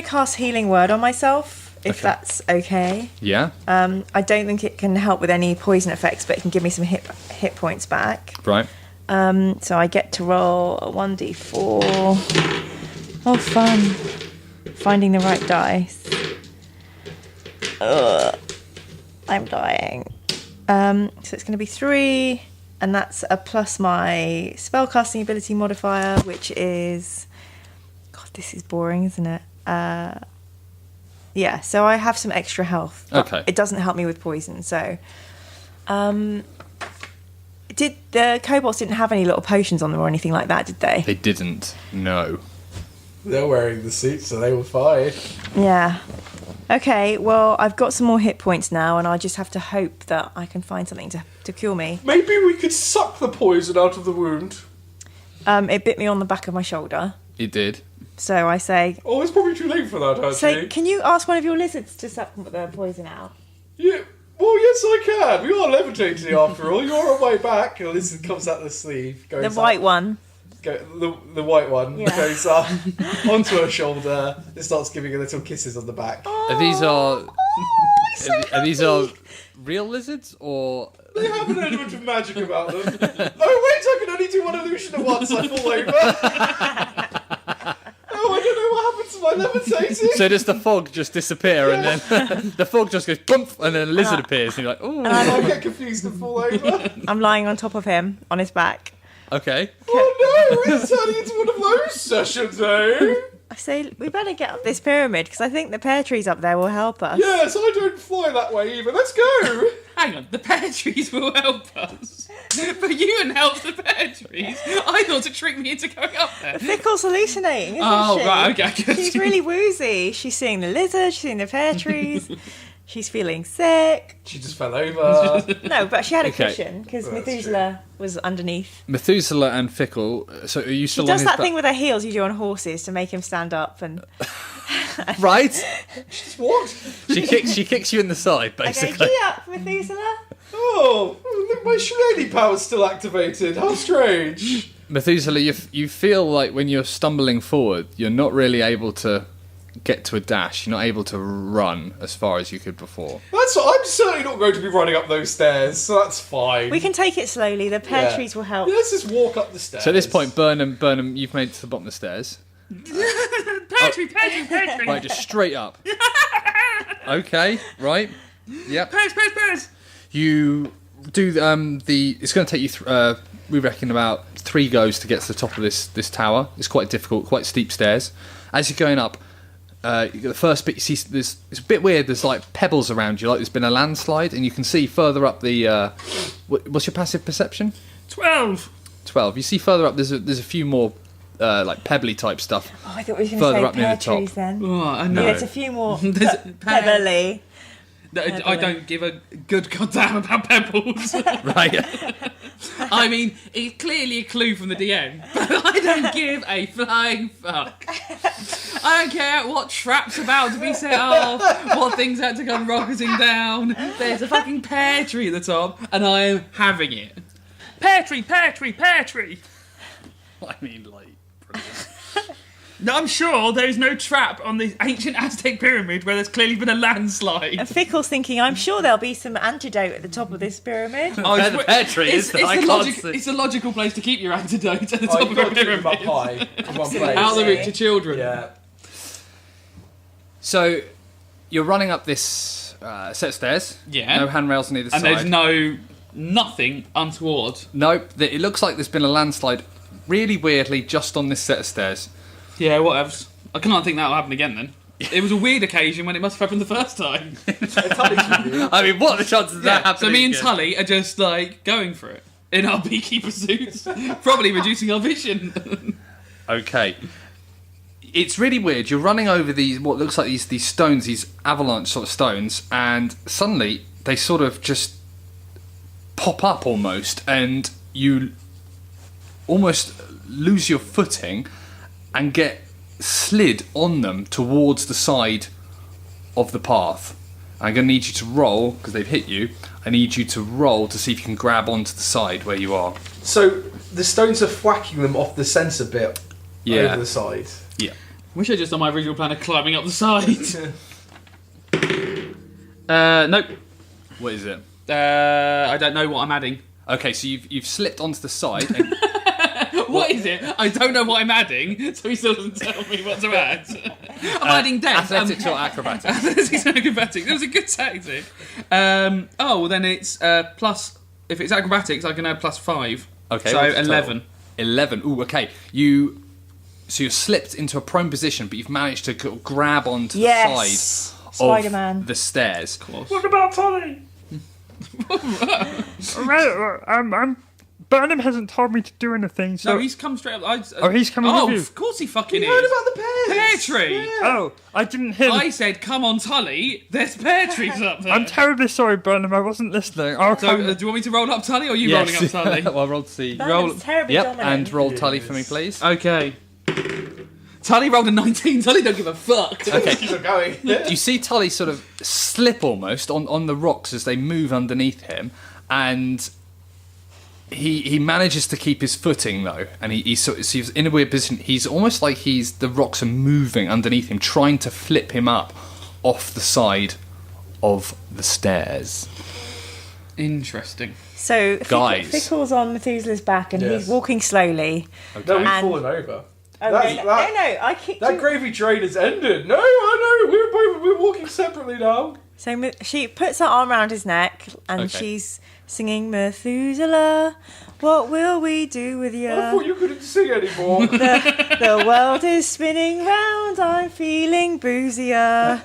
cast Healing Word on myself, if that's okay. Yeah. I don't think it can help with any poison effects, but it can give me some hit points back. Right. So I get to roll a 1d4. Oh, fun! Finding the right dice. I'm dying. So it's going to be 3, and that's a plus my spellcasting ability modifier, which is... God, this is boring, isn't it? Yeah, so I have some extra health. But Okay. it doesn't help me with poison, so... Did the Kobolds didn't have any little potions on them or anything like that, did they? They didn't. No. They're wearing the suit, so they were fine. Yeah. Okay, well, I've got some more hit points now, and I just have to hope that I can find something to cure me. Maybe we could suck the poison out of the wound. It bit me on the back of my shoulder. It did. So I say... Oh, it's probably too late for that, actually. So, can you ask one of your lizards to suck the poison out? Yeah. Well, yes, I can. We are levitating after all. You're on my back. And this comes out the sleeve. Goes The white up, one. The white one Yeah. goes up onto her shoulder. It starts giving her little kisses on the back. These are these real lizards or? They have an element of magic about them. Oh wait, I can only do one illusion at once. I fall over. Oh, I don't know what happened to my levitating. So does the fog just disappear and then the fog just goes bump and then a lizard appears and you're like, oh. I get confused and fall over. I'm lying on top of him, on his back. Okay. Oh no, it's turning into one of those sessions, eh? I say, we better get up this pyramid, because I think the pear trees up there will help us. Yes, I don't fly that way either. Let's go. Hang on, the pear trees will help us. For you and helps the pear trees. I thought to trick me into going up there. Fickle's hallucinating, isn't Oh, she? right, okay. She's really woozy. She's seeing the lizard, she's seeing the pear trees. She's feeling sick. She just fell over. No, but she had a Okay. cushion because Well, that's Methuselah was underneath. Methuselah and Fickle. So are you She still does on that his thing with her heels you do on horses to make him stand up. And right? What? She kicks you in the side, I go, basically. gee up, Methuselah. Oh, look, my shillelagh power's still activated. How strange. Methuselah, you feel like when you're stumbling forward, you're not really able to get to a dash. You're not able to run as far as you could before. I'm certainly not going to be running up those stairs, so that's fine. We can take it slowly. The pear Yeah. trees will help. Let's just walk up the stairs. So at this point, Burnham, you've made it to the bottom of the stairs. Pear tree. Right, just straight up. Okay, right. Yep. Pears. You do it's going to take you, we reckon, about 3 goes to get to the top of this tower. It's quite difficult, quite steep stairs. As you're going up, you get the first bit, you see it's a bit weird, there's like pebbles around you, like there's been a landslide, and you can see further up the, what's your passive perception? 12. 12. You see further up, there's a few more, like pebbly type stuff. Oh, I thought we were going Further to up say near pear the top. trees then. Oh, I Yeah, know. it's a few more There's a pear- pebbly. I don't give a good goddamn about pebbles. Right. I mean, it's clearly a clue from the DM, but I don't give a flying fuck. I don't care what trap's about to be set off, what things had to come rocketing down. There's a fucking pear tree at the top, and I am having it. Pear tree. I mean, like, brilliant. No, I'm sure there is no trap on the ancient Aztec pyramid where there's clearly been a landslide. And Fickle's thinking, I'm sure there'll be some antidote at the top of this pyramid. Oh, Where the pear tree is, I can't see. It's a logical place to keep your antidote at the Oh, top you've of got a to keep them up pyramid. high in one place. Out of the reach of children. Yeah. So, you're running up this set of stairs. Yeah. No handrails on either And side. there's nothing untoward. Nope. It looks like there's been a landslide really weirdly just on this set of stairs. Yeah, whatevs. I can't think that'll happen again then. It was a weird occasion when it must have happened the first time. I mean, what are the chances of that happening? So me and again? Tully are just like going for it in our beekeeper suits, probably reducing our vision. Okay. It's really weird. You're running over these, what looks like these stones, these avalanche sort of stones, and suddenly they sort of just pop up almost, and you almost lose your footing and get slid on them towards the side of the path. I'm going to need you to roll, because they've hit you, I need you to roll to see if you can grab onto the side where you are. So the stones are whacking them off the sensor bit over the side. Yeah. Wish I just on my original plan of climbing up the side. Nope. What is it? I don't know what I'm adding. Okay, so you've slipped onto the side. And What is it? I don't know what I'm adding, so he still doesn't tell me what to add. I'm adding death. athletics or acrobatics? Athletics and acrobatics. It was a good tactic. Well then it's plus. If it's acrobatics, I can add +5. Okay, So what's the 11. total? 11. Ooh, okay. So you're slipped into a prone position, but you've managed to grab onto the Yes. side Spider-Man. of the stairs. What about Tommy? Burnham hasn't told me to do anything, so... No, he's come straight up. he's coming with you. Of course he fucking You heard is. about the pears? Pear tree. Oh, I didn't hear... I said, come on, Tully. There's pear trees up there. I'm terribly sorry, Burnham, I wasn't listening. I'll So, come... do you want me to roll up Tully, or are you rolling up Tully? Well, roll to see. Burnham's terribly Yep, dominant. and roll Tully for me, please. Okay. Tully rolled a 19. Tully don't give a fuck. Okay. Keep on going. You see Tully sort of slip almost on the rocks as they move underneath him, and he manages to keep his footing though, and he's in a weird position. He's almost like the rocks are moving underneath him, trying to flip him up off the side of the stairs. Interesting. So Guys. Fickle's on Methuselah's back and Yes. he's walking slowly. No, we've And- fallen over. Oh, That's- no, that- I kicked That you. gravy train has ended. No, I know. We're walking separately now. So she puts her arm around his neck and Okay. she's singing Methuselah, what will we do with you? I thought you couldn't sing anymore. The world is spinning round, I'm feeling boozier.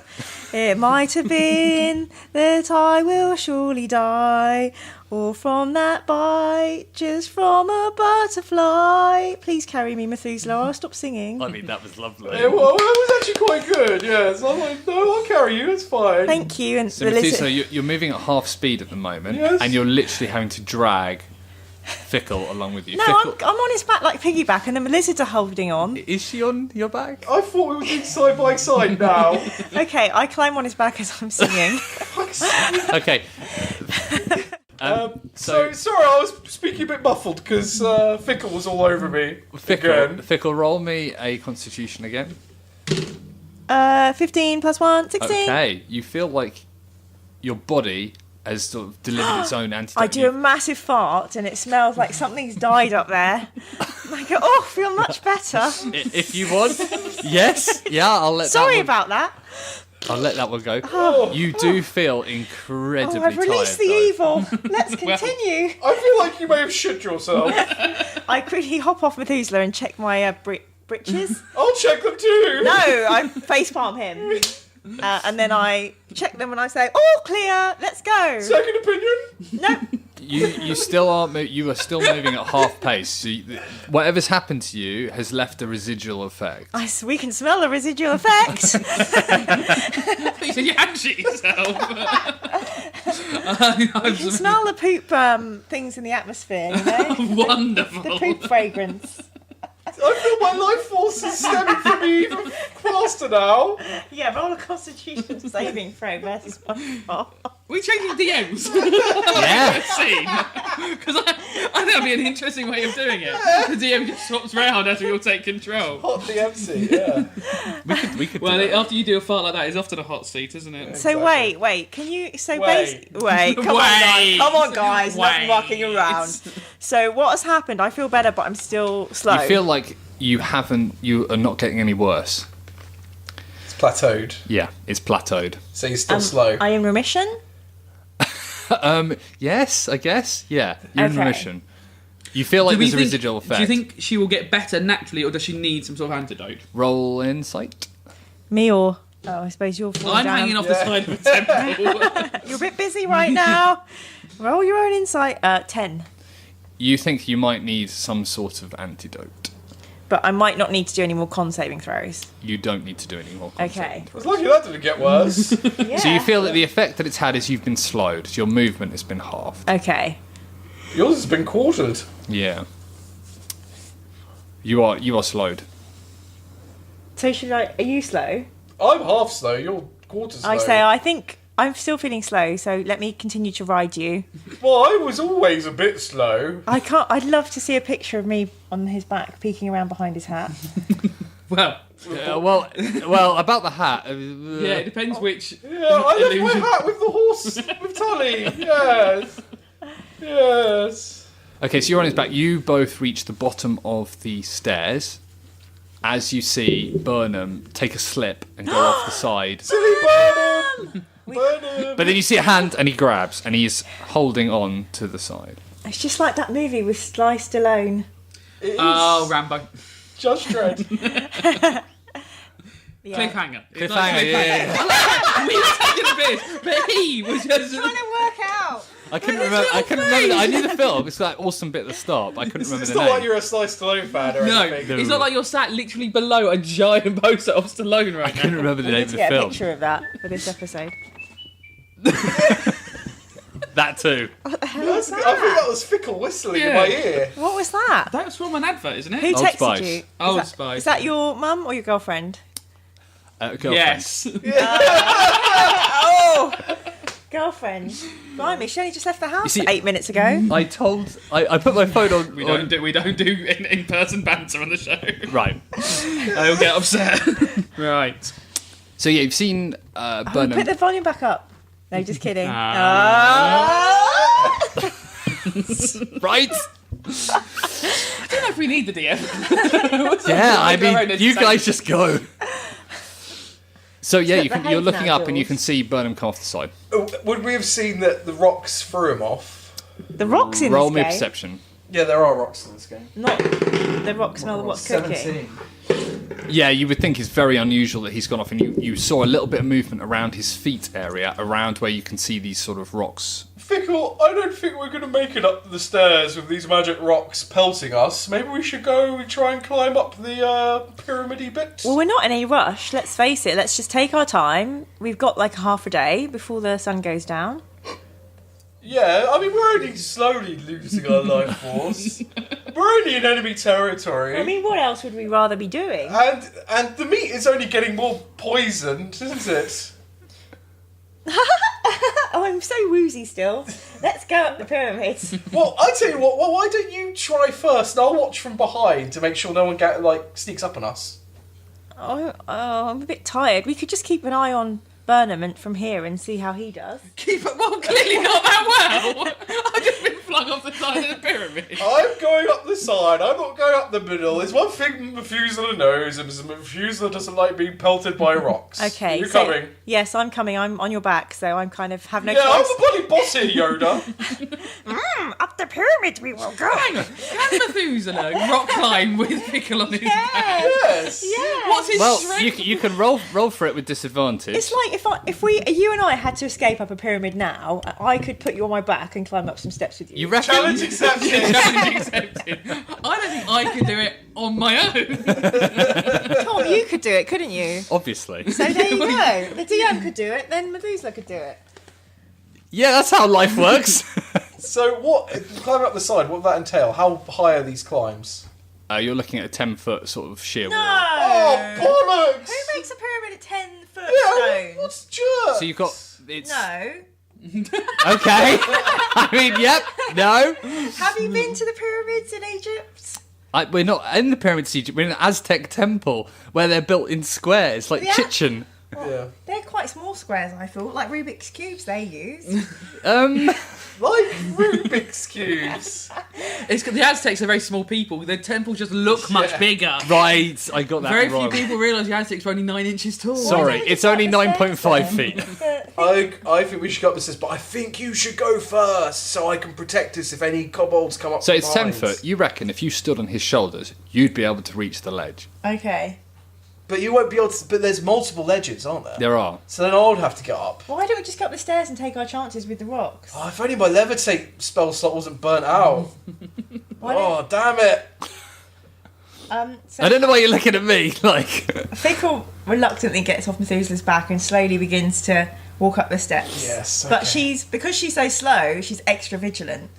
It might have been that I will surely die, or from that bite, just from a butterfly. Please carry me, Methuselah. I'll stop singing. I mean, that was lovely. Yeah, well, it was actually quite good, yeah. So I'm like, no, I'll carry you, it's fine. Thank you. And So Methuselah, you're moving at half speed at the moment, Yes. and you're literally having to drag Fickle along with you. no, Fickle, I'm on his back like piggyback, and the lizards are holding on. is she on your back? I thought we were doing side by side now. Okay, I climb on his back as I'm singing. Okay. So sorry, I was speaking a bit muffled because Fickle was all over me. Again. Fickle, roll me a Constitution again. 15 plus 1, 16. Okay, you feel like your body has sort of delivered its own antidote. I do a massive fart and it smells like something's died up there. I go, oh, I feel much better. If you want, yes, yeah, I'll let. Sorry that one, about that. I'll let that one go. You do feel incredibly Oh, I've released tired, the though. evil. Let's continue. I feel like you may have shit yourself. I quickly hop off Methuselah and check my britches. I'll check them too. No, I facepalm him. And then I check them and I say, all clear, let's go. Second opinion. No, You still are. You are still moving at half pace. So whatever's happened to you has left a residual effect. we can smell the residual effect. You said you had shit yourself. You can smell the poop things in the atmosphere, you know? Wonderful. The poop fragrance. I feel my life force is stemming from me even faster now. Yeah, roll a constitution saving throw versus SpongeBob. We changing DMs. Yeah. Scene. Because I think that'd be an interesting way of doing it. The DM just swaps round as we all take control. Hot DMC, yeah. We could. Well, do that. after you do a fart like that, it's often a hot seat, isn't it? So wait, can you? So Wait. wait, come Wait. on, guys, not Wait. mucking around. So what has happened? I feel better, but I'm still slow. You feel like you are not getting any worse. It's plateaued, Yeah, it's plateaued. so you're still slow. Are you in remission? Yes, I guess. Yeah, you're in Okay. remission. You feel like Do we there's a think- residual effect. Do you think she will get better naturally, or does she need some sort of antidote? Roll insight. Me or? Oh, I suppose you're falling I'm down. hanging off the side of a temple. You're a bit busy right now. Roll your own insight. 10. You think you might need some sort of antidote. But I might not need to do any more con saving throws. You don't need to do any more. Okay. It's lucky that didn't get worse. Yeah. So you feel that the effect that it's had is you've been slowed. Your movement has been halved. Okay. Yours has been quartered. Yeah. You are slowed. So should I? Are you slow? I'm half slow, you're quarter slow. I say I think I'm still feeling slow. So let me continue to ride you. Well, I was always a bit slow. I can't. I'd love to see a picture of me on his back, peeking around behind his hat. Well, Well, about the hat. yeah, it depends which. Yeah, I left illusion. my hat with the horse, with Tully. Yes. Yes. Okay, so you're on his back. You both reach the bottom of the stairs as you see Burnham take a slip and go off the side. Silly Burnham! Burnham! But then you see a hand and he grabs and he's holding on to the side. It's just like that movie with Sly Stallone. It is Oh, Rambo. Judge Dredd. Yeah. Cliffhanger. It's Cliffhanger, like yeah. we were taking a piss, but he was just. Trying to work out. I couldn't remember. I knew the film. It's that awesome bit at the start. But I couldn't remember It's the not name. like you're a Sly Stallone fan or No, anything. it's not like you're sat literally below a giant poster of Stallone right I couldn't now. remember the We name need of to the get a film. picture of that for this episode. That too. I think that was Fickle whistling in my ear. What was that? That was from an advert, isn't it? Who Old texted Spice. you? Old Is that- Spice. Is that your mum or your girlfriend? Girlfriend. Yes. Oh, girlfriend. Blimey, she only just left the house see- 8 minutes ago. I put my phone on. We don't do in-person banter on the show. Right. I'll get upset. Right. So yeah, you've seen Oh, Burnham. put the volume back up. No, just kidding. Right. I don't know if we need the DM. Yeah, I Go around mean, and you say- guys just go. So yeah, Slip the you're haze looking now, up and you Jules. can see Burnham come off the side. Would we have seen that the rocks threw him off? The rocks in Roll this me a game. perception. Yeah, there are rocks in this game. Not the rock smell of what's cooking. 17. Yeah, you would think it's very unusual that he's gone off, and you saw a little bit of movement around his feet area, around where you can see these sort of rocks. Fickle, I don't think we're going to make it up the stairs with these magic rocks pelting us. Maybe we should go and try and climb up the pyramid-y bit. Well, we're not in any rush. Let's face it. Let's just take our time. We've got like half a day before the sun goes down. Yeah, I mean, we're only slowly losing our life force. We're only in enemy territory. I mean, what else would we rather be doing? And the meat is only getting more poisoned, isn't it? Oh, I'm so woozy still. Let's go up the pyramid. Well, I tell you what, well, why don't you try first, and I'll watch from behind to make sure no one sneaks up on us. Oh, I'm a bit tired. We could just keep an eye on Burnham from here and see how he does. Keep it well, clearly not that well. I've just been flung off the side of the pyramid. I'm going up the side, I'm not going up the middle. There's one thing Methuselah knows, and Methuselah doesn't like being pelted by rocks. Okay, You're so, coming. Yes, I'm coming. I'm on your back, so I'm kind of have no Yeah, I'm choice. the bloody boss here, Yoda. Up the pyramid we will go. Can Methuselah rock climb with Pickle on his back? Yes. Yeah. What's his Well, strength? you can roll for it with disadvantage. It's like if you and I had to escape up a pyramid now, I could put you on my back and climb up some steps with you. You reckon? Challenge accepted. Challenge accepted. I don't think I could do it on my own. Tom, you could do it, couldn't you? Obviously. So there you go. The DM could do it, then Methuselah could do it. Yeah, that's how life works. So what, climbing up the side, what would that entail? How high are these climbs? You're looking at a 10-foot sort of sheer wall. Oh, bollocks! Who makes a pyramid at 10-foot Yeah, stones? what's jerk? So you've got... It's, No. Okay. I mean, yep, no. Have you been to the pyramids in Egypt? We're not in the pyramids, Egypt. We're in an Aztec temple where they're built in squares, like Yeah. Chichen. Yeah. They're quite small squares, I thought, like Rubik's cubes they use. Like Rubik's Cubes. It's the Aztecs are very small people. Their temples just look much bigger. Right, I got that Very wrong. few people realise the Aztecs are only 9 inches tall. Sorry, don't we it's just only go up the 9.5 stairs feet. I think we should go up the stairs, but I think you should go first so I can protect us if any kobolds come up So it's 10 behind. foot. You reckon if you stood on his shoulders, you'd be able to reach the ledge? Okay. But you won't be able to... But there's multiple ledges, aren't there? There are. So then I would have to get up. Why don't we just go up the stairs and take our chances with the rocks? Oh, if only my levitate spell slot wasn't burnt out. Why Oh, damn it. So I don't know why you're looking at me, like... Fickle reluctantly gets off Methuselah's back and slowly begins to walk up the steps. Yes, But okay. because she's so slow, she's extra vigilant.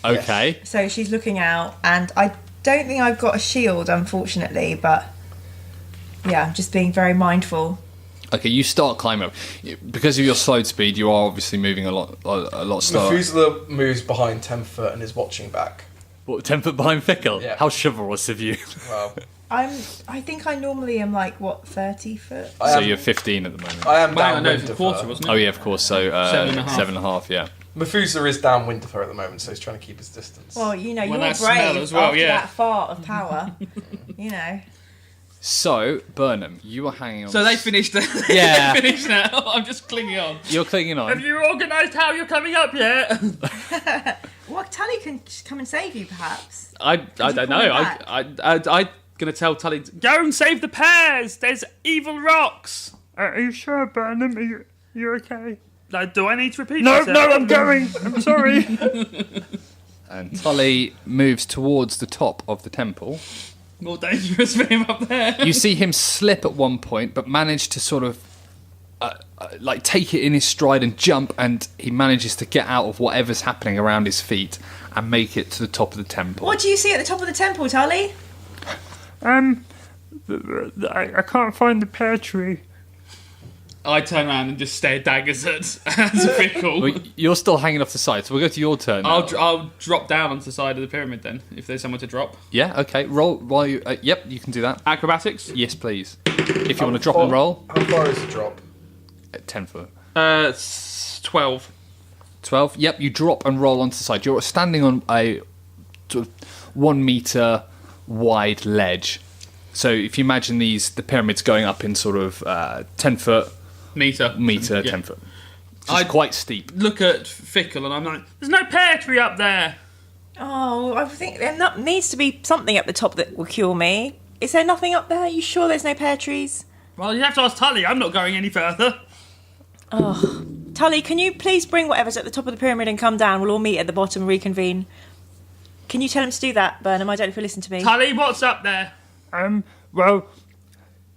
Okay. So she's looking out, and I don't think I've got a shield, unfortunately, but yeah, I'm just being very mindful. Okay, you start climbing up. Because of your slowed speed, you are obviously moving a lot slower. Methuselah moves behind 10 foot and is watching back. What, 10 foot behind Fickle? Yeah. How chivalrous of you. Wow. I think I normally am like, what, 30 foot? So you're 15 at the moment. I am Wow, down no, wind it's a of quarter, her. wasn't it? Oh yeah, of course. So 7.5, yeah. Methuselah is downwind of her at the moment, so he's trying to keep his distance. Well, you know, Well, you're that brave smell as well, after yeah. that fart of power. You know. So Burnham, you are hanging on. So they finished. Yeah. They finished now. I'm just clinging on. You're clinging on. Have you organised how you're coming up yet? Well, Tully can come and save you, perhaps. I you don't call know. me I'm gonna tell Tully. Go and save the pears. There's evil rocks. Are you sure, Burnham? Are you okay? Do I need to repeat No, myself? no, I'm going. I'm sorry. And Tully moves towards the top of the temple. More dangerous for him up there. You see him slip at one point, but manage to sort of like take it in his stride and jump, and he manages to get out of whatever's happening around his feet and make it to the top of the temple. What do you see at the top of the temple, Tully? I can't find the pear tree. I turn around and just stare daggers at Fickle. Well, you're still hanging off the side, so we'll go to your turn now. I'll drop down onto the side of the pyramid then, if there's somewhere to drop. Yeah, okay. Roll while you... yep, you can do that. Acrobatics? Yes, please. If you want to drop and roll. How far is the drop? At 10 foot. 12. 12. Yep, you drop and roll onto the side. You're standing on a sort of 1 metre wide ledge. So if you imagine the pyramids going up in sort of 10 foot, Meter, 10 foot. It's quite steep. Look at Fickle and I'm like, There's no pear tree up there. Oh, I think there needs to be something at the top that will cure me. Is there nothing up there? Are you sure there's no pear trees? Well, you have to ask Tully. I'm not going any further. Oh, Tully, can you please bring whatever's at the top of the pyramid and come down? We'll all meet at the bottom and reconvene. Can you tell him to do that, Burnham? I don't know if he'll listen to me. Tully, what's up there? Well,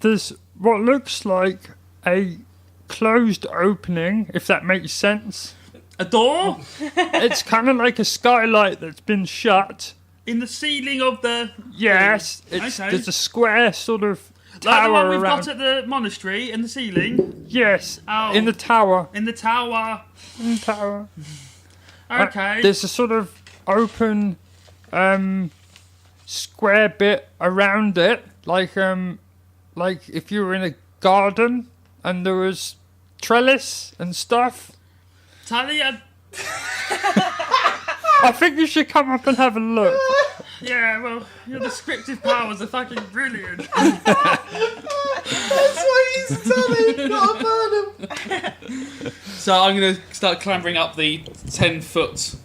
there's what looks like a closed opening, if that makes sense. A door? It's kind of like a skylight that's been shut. In the ceiling of the... Yes, Okay. there's a square sort of Like tower the one we've around. got at the monastery, in the ceiling? Yes, Oh. in the tower. In the tower. Okay. There's a sort of open square bit around it, like if you were in a garden and there was trellis and stuff. Tully, I think you should come up and have a look. yeah, well, your descriptive powers are fucking brilliant. That's why he's Tully, not a Burnham. So I'm going to start clambering up the 10 foot.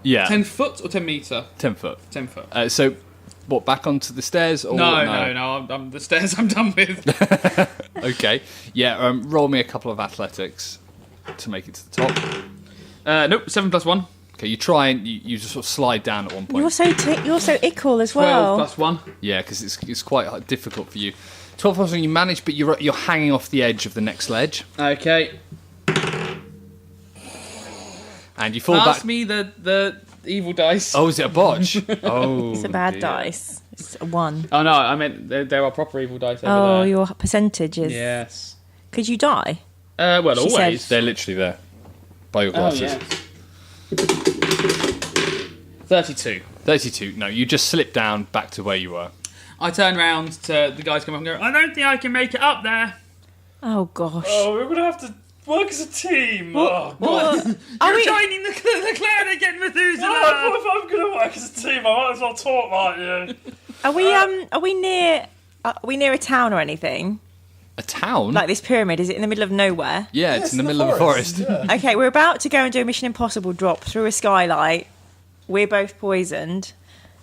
Yeah. 10 foot or 10 metre? 10 foot. 10 foot. So, what, back onto the stairs? Or No. I'm the stairs I'm done with. Okay. Yeah, roll me a couple of athletics to make it to the top. Nope, 7 plus 1. Okay, you try and you just sort of slide down at one point. You're so ickle as 12 well. plus 1. Yeah, because it's quite difficult for you. 12 plus 1 you manage, but you're hanging off the edge of the next ledge. Okay. And you fall Pass back. me the evil dice. Oh, is it a botch? Oh, It's a bad dear. dice. It's a 1. Oh, no, I meant there are proper evil dice over Oh, there. your percentages. Yes. Could you die? Well, She always. said- They're literally there by your Oh, glasses. yeah. 32. 32. No, you just slip down back to where you were. I turn round to the guys come up and go, I don't think I can make it up there. Oh, gosh. Oh, we're gonna have to work as a team. Oh, What? You're Are we... joining the clan again, Methuselah. well, if I'm gonna work as a team, I might as well talk like you. Are we near a town or anything? A town? Like this pyramid, is it in the middle of nowhere? Yeah, it's in the middle of a forest. Yeah. Okay, we're about to go and do a Mission Impossible drop through a skylight. We're both poisoned.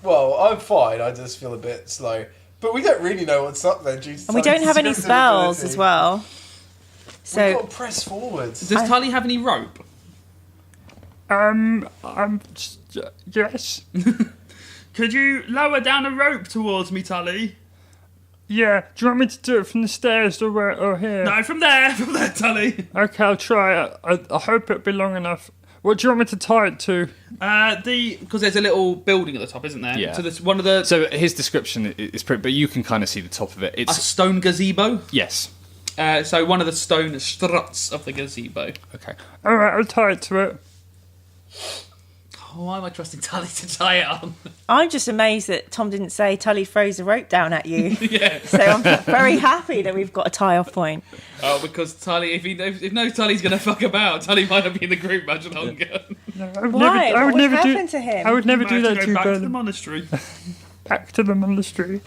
Well, I'm fine. I just feel a bit slow. But we don't really know what's up there due to And we don't have any spells as well. We've So, got to press forwards. does Tully have any rope? Yes. Could you lower down a rope towards me, Tully? Yeah. Do you want me to do it from the stairs or here? No, from there, Tully. Okay, I'll try it. I hope it'll be long enough. What do you want me to tie it to? Because there's a little building at the top, isn't there? Yeah. So there's one of the... So his description is pretty, but you can kind of see the top of it. a It's stone gazebo. yes. So one of the stone struts of the gazebo. Okay. All right, I'll tie it to it. Oh, why am I trusting Tully to tie it on? I'm just amazed that Tom didn't say Tully throws a rope down at you. Yeah. So I'm very happy that we've got a tie-off point. Oh, because Tully, if Tully's going to fuck about, Tully might not be in the group much longer. Why? I would What never happened do. to him? I would never do Might have that to to go back to the Burnham. monastery. Back to the monastery.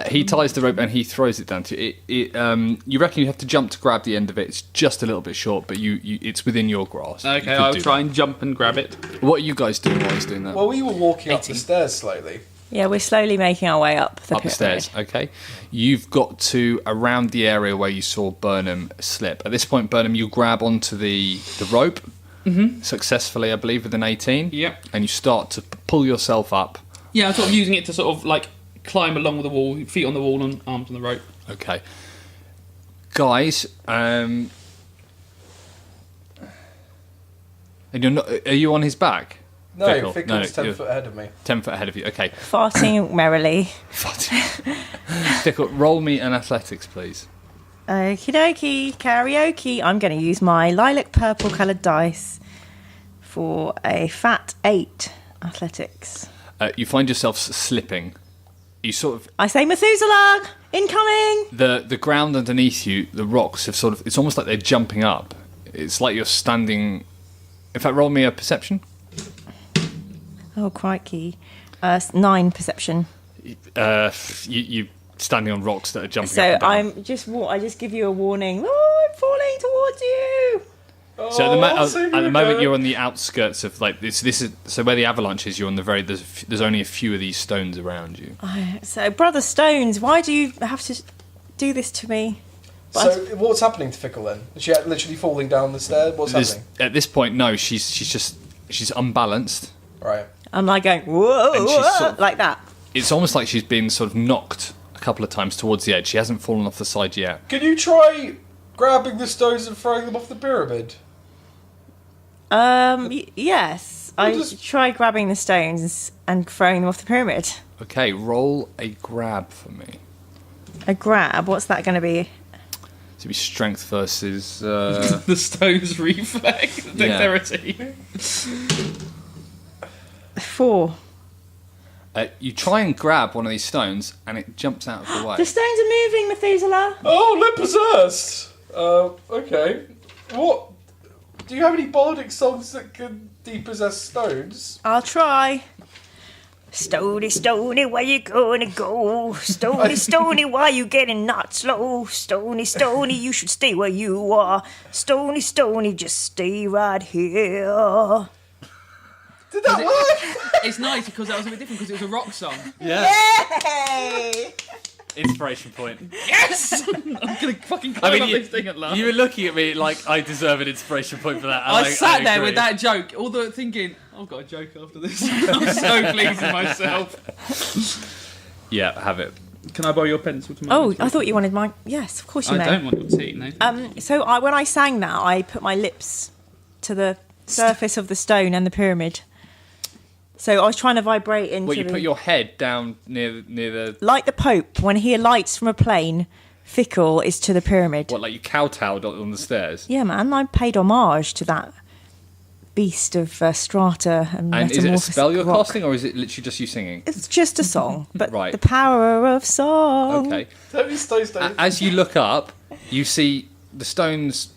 He ties the rope and he throws it down to it. You reckon you have to jump to grab the end of it? It's just a little bit short, but it's within your grasp. You Okay, could I'll do try and jump and grab it. that. What are you guys doing while he's doing that? Well, we were walking up 18. the stairs slowly. Yeah, we're slowly making our way up the Up the pyramid. stairs. Okay. You've got to around the area where you saw Burnham slip. At this point, Burnham, you grab onto the rope successfully, I believe, with an 18. Yep. And you start to pull yourself up. Yeah, I'm sort of using it to sort of like climb along the wall, feet on the wall and arms on the rope. Okay. Guys, and you're not, are you on his back? No, Fickle. Fickle's 10 you're foot ahead of me. 10 foot ahead of you. Okay. Farting merrily. Fickle, roll me an athletics, please. Okie dokie, karaoke. I'm going to use my lilac purple coloured dice for a fat 8 athletics. You find yourself slipping. You sort of I say Methuselah, incoming! the ground underneath you, the rocks have sort of. It's almost like they're jumping up. It's like you're standing. In fact, roll me a perception. Oh, crikey. 9 perception. You standing on rocks that are jumping So up and down. I just give you a warning. Oh, I'm falling towards you! So save at you the moment again. you're on the outskirts of like this. This is so where the avalanche is. You're on the very. There's only a few of these stones around you. So, Brother Stones, why do you have to do this to me? So what's happening to Fickle then? Is she literally falling down the stairs? What's happening? At this point, no. She's unbalanced. Right. I'm like going, whoa, And she's whoa, sort of- like that. It's almost like she's been sort of knocked a couple of times towards the edge. She hasn't fallen off the side yet. Can you try grabbing the stones and throwing them off the pyramid? Yes. I just- try grabbing the stones and throwing them off the pyramid. Okay, roll a grab for me. A grab, what's that going to be? To be strength versus. The stones reflex dexterity. 4. You try and grab one of these stones, and it jumps out of the way. The stones are moving, Methuselah. Oh, they're possessed! Okay. What? Do you have any bardic songs that can depossess stones? I'll try. Stony, Stony, where you gonna go? Stony, Stony, why you getting not slow? Stony, Stony, you should stay where you are. Stony, Stony, just stay right here. Did that work? It's nice because that was a bit different because it was a rock song. Yeah. Yay! Inspiration point. Yes! I'm gonna fucking climb up this thing at last. You were looking at me like I deserve an inspiration point for that. and I sat there agree. with that joke, all the thinking, I've got a joke after this. I'm so pleased with myself. Yeah, have it. Can I borrow your pencil to Oh, I thought you wanted mine. Yes, of course you I may. don't want your tea, no. So when I sang that, I put my lips to the surface of the stone and the pyramid. So I was trying to vibrate into Well, you put your head down near the. like the Pope, when he alights from a plane, Fickle is to the pyramid. What, like you kowtowed on the stairs? Yeah, man, I paid homage to that beast of strata and And is it a metamorphosis spell you're rock. casting, or is it literally just you singing? It's just a song, but Right. the power of song. Okay. Don't be stones. As you look up, you see the stones.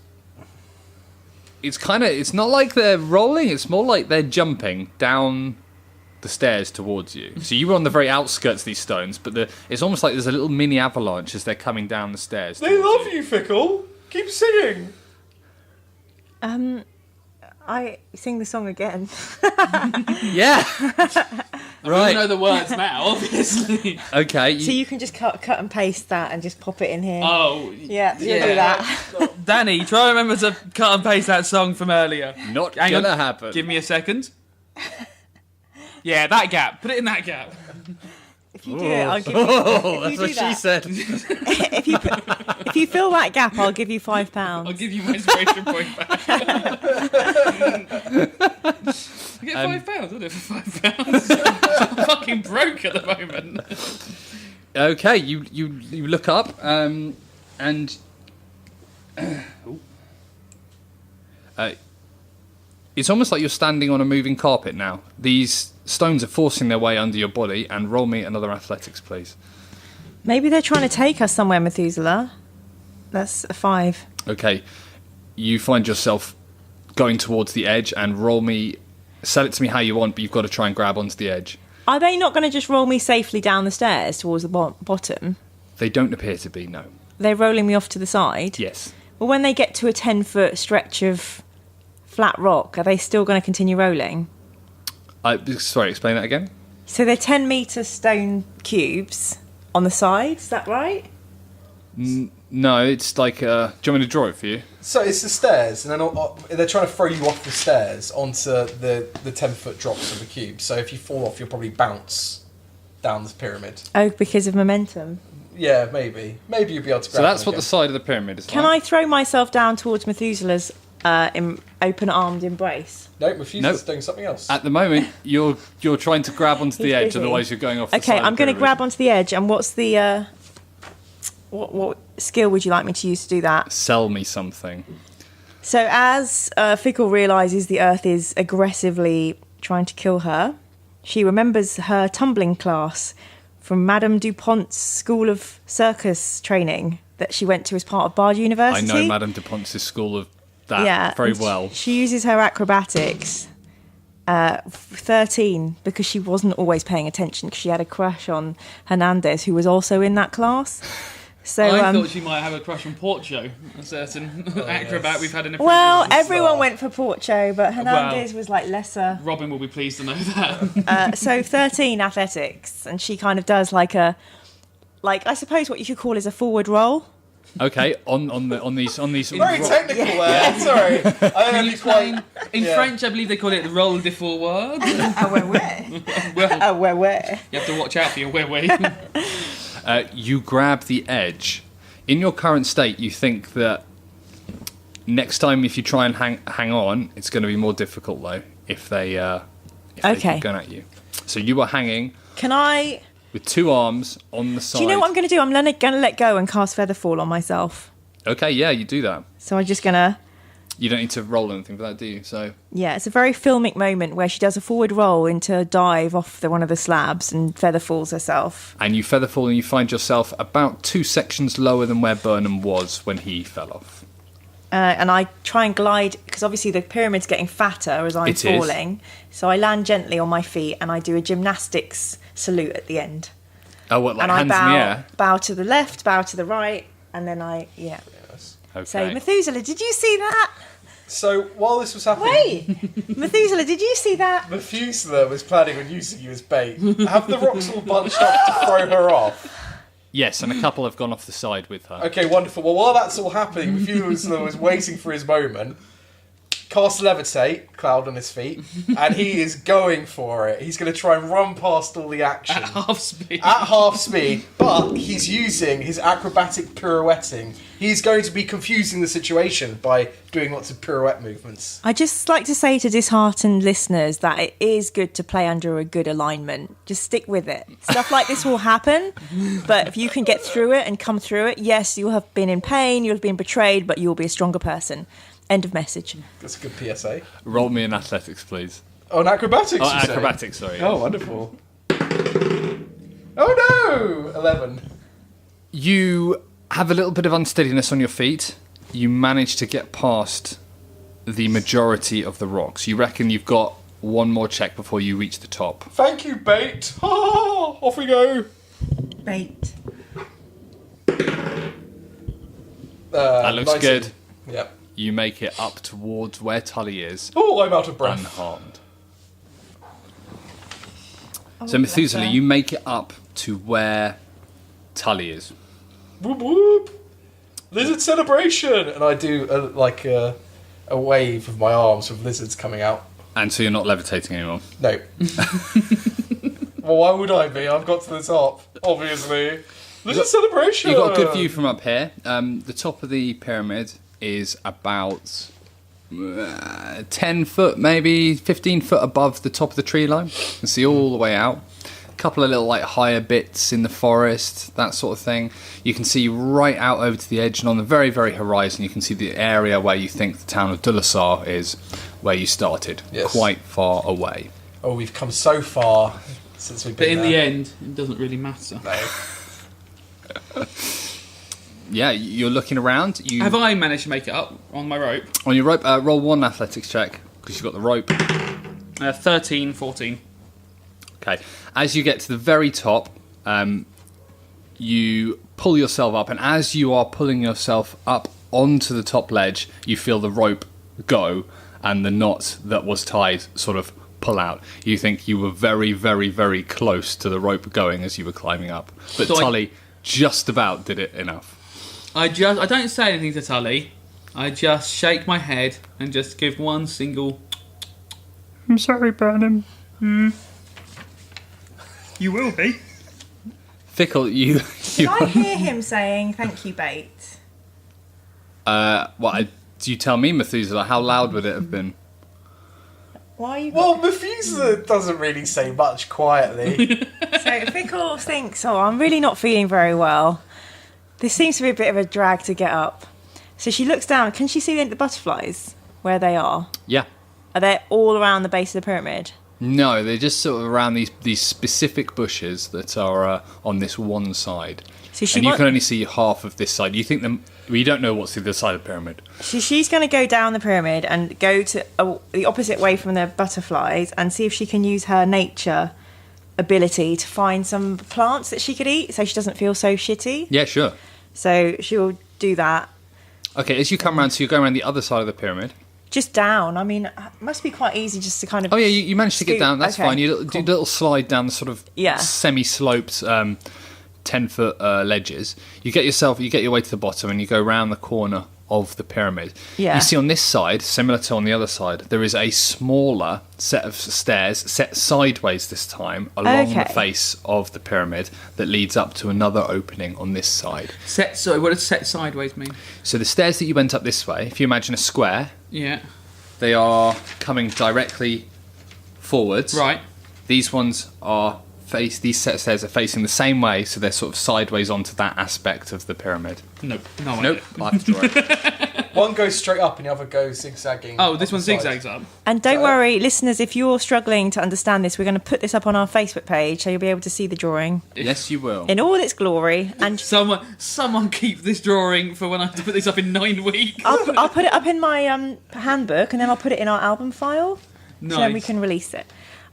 It's not like they're rolling. It's more like they're jumping down the stairs towards you. So you were on the very outskirts of these stones, but it's almost like there's a little mini avalanche as they're coming down the stairs. They towards love you, Fickle. Keep singing. I sing the song again. Yeah. I Right. know the words now, obviously. Okay. So you can just cut and paste that and just pop it in here. Oh, Yeah, you yeah. do that. Danny, try and remember to cut and paste that song from earlier. Not Hang gonna on. happen. Give me a second. Yeah, that gap. Put it in that gap. If you do it, I'll give you. Oh, that's do what she that. said. If you fill that gap, I'll give you £5. I'll give you my inspiration point back. I get £5. I'll do it for £5. I'm fucking broke at the moment. Okay, you look up and it's almost like you're standing on a moving carpet now. These stones are forcing their way under your body, and roll me another athletics, please. Maybe they're trying to take us somewhere, Methuselah. That's a 5. Okay, you find yourself going towards the edge, and sell it to me how you want, but you've got to try and grab onto the edge. Are they not going to just roll me safely down the stairs towards the bottom? They don't appear to be, no. They're rolling me off to the side? Yes. Well, when they get to a 10-foot stretch of flat rock, are they still going to continue rolling? Sorry, explain that again? So they're 10-metre stone cubes on the side, is that right? No, it's like... do you want me to draw it for you? So it's the stairs, and then they're trying to throw you off the stairs onto the 10-foot drops of the cube. So if you fall off, you'll probably bounce down the pyramid. Oh, because of momentum. Yeah, maybe. Maybe you'll be able to grab So that's them what the again. side of the pyramid is Can like. I throw myself down towards Methuselah's open-armed embrace? No, refuse Nope. is doing something else. At the moment, you're trying to grab onto the He's edge, busy. otherwise you're going off the Okay, side of I'm the going to pyramid. grab onto the edge, and what's the... What skill would you like me to use to do that? Sell me something. So as Fickle realises the Earth is aggressively trying to kill her, she remembers her tumbling class from Madame Dupont's School of Circus training that she went to as part of Bard I University. know Madame Dupont's school of that very and well. She uses her acrobatics 13 because she wasn't always paying attention because she had a crush on Hernandez, who was also in that class. So I thought she might have a crush on Porcho, a certain acrobat we've had in a previous well, episode. everyone went for Porcho, but Hernandez was like lesser. Robin will be pleased to know that. So 13 athletics, and she kind of does like I suppose what you could call is a forward roll. Okay, on these. Very technical there. Sorry. I don't know quite. In French, I believe they call it roll de forward. Where? You have to watch out for your way. You grab the edge. In your current state, you think that next time if you try and hang on, it's going to be more difficult though if they keep going at you. So you are hanging. Can I? With 2 arms on the side. Do you know what I'm going to do? I'm going to let go and cast Featherfall on myself. Okay, yeah, you do that. So I'm just going to... You don't need to roll anything for that, do you? So yeah, it's a very filmic moment where she does a forward roll into a dive off one of the slabs and featherfalls herself. And you featherfall and you find yourself about 2 sections lower than where Burnham was when he fell off. And I try and glide, because obviously the pyramid's getting fatter as I'm falling. So I land gently on my feet and I do a gymnastics salute at the end. Oh, what, like and hands I in the air? bow to the left, bow to the right, and then Okay. So, Methuselah, did you see that? So while this was happening, Wait! Methuselah, did you see that? Methuselah was planning on using you as bait. Have the rocks all bunched up to throw her off? Yes, and a couple have gone off the side with her. Okay, wonderful. Well, while that's all happening, Methuselah was waiting for his moment. Cast Levitate, Cloud on his feet, and he is going for it. He's going to try and run past all the action. At half speed. At half speed, but he's using his acrobatic pirouetting. He's going to be confusing the situation by doing lots of pirouette movements. I just like to say to disheartened listeners that it is good to play under a good alignment. Just stick with it. Stuff like this will happen, but if you can get through it and come through it, yes, you'll have been in pain, you'll have been betrayed, but you'll be a stronger person. End of message. That's a good PSA. Roll me in athletics, please. Oh, in acrobatics, Oh, you say? acrobatics, sorry. Oh, wonderful. Oh, no! 11. You have a little bit of unsteadiness on your feet. You manage to get past the majority of the rocks. You reckon you've got one more check before you reach the top. Thank you, bait. Off we go. Bait. That looks 19. good. Yep. You make it up towards where Tully is, Oh, I'm out of breath. unharmed. So Methuselah, you make it up to where Tully is. Whoop whoop. Lizard celebration. And I do a wave of my arms with lizards coming out. And so you're not levitating anymore. No. Well, why would I be? I've got to the top, obviously. Lizard celebration. You've got a good view from up here. The top of the pyramid is about 10 foot, maybe 15 foot above the top of the tree line. You can see all the way out. A couple of little higher bits in the forest, that sort of thing. You can see right out over to the edge, and on the very, very horizon you can see the area where you think the town of Dulasar is, where you started. Yes. Quite far away. Oh, we've come so far since we've been But in there. the end, it doesn't really matter. No. Yeah, you're looking around. Have I managed to make it up on my rope? On your rope, roll 1 athletics check, because you've got the rope. 13, 14. Okay. As you get to the very top, you pull yourself up, and as you are pulling yourself up onto the top ledge, you feel the rope go, and the knot that was tied sort of pull out. You think you were very, very, very close to the rope going as you were climbing up. But So Tully just about did it enough. I don't say anything to Tully. I just shake my head and just give one single... I'm sorry, Burnham. You will be. Fickle, you... Did I hear him saying, thank you, bait? Do you tell me, Methuselah, how loud would it have been? Why are you... Well, Methuselah doesn't really say much quietly. So Fickle thinks, oh, I'm really not feeling very well. This seems to be a bit of a drag to get up. So she looks down. Can she see the butterflies, where they are? Yeah. Are they all around the base of the pyramid? No, they're just sort of around these specific bushes that are on this one side. So she and you can only see half of this side. You think you don't know what's the other side of the pyramid. So she's going to go down the pyramid and go to the opposite way from the butterflies and see if she can use her nature ability to find some plants that she could eat so she doesn't feel so shitty. Yeah, sure. So she'll do that. Okay, as you come around, so you're going around the other side of the pyramid. Just down. I mean, it must be quite easy just to kind of... Oh, yeah, you managed to get scoot. down. That's Okay, fine. You do a little slide down the sort of Yeah. semi-sloped 10-foot ledges. You get your way to the bottom and you go round the corner of the pyramid. Yeah. You see on this side, similar to on the other side, there is a smaller set of stairs set sideways this time along the Okay. face of the pyramid that leads up to another opening on this side. So what does set sideways mean? So the stairs that you went up this way, if you imagine a square, Yeah. they are coming directly forwards. Right. These ones are these set of stairs are facing the same way, so they're sort of sideways onto that aspect of the pyramid. Nope. No. Nope. I have to draw it. One goes straight up and the other goes zigzagging. Oh, this up one the side. zigzags up. And don't worry, listeners, if you're struggling to understand this, we're going to put this up on our Facebook page, so you'll be able to see the drawing Yes, you will. in all its glory. And Someone keep this drawing for when I have to put this up in 9 weeks. I'll put it up in my handbook, and then I'll put it in our album file, so then we Nice. can release it.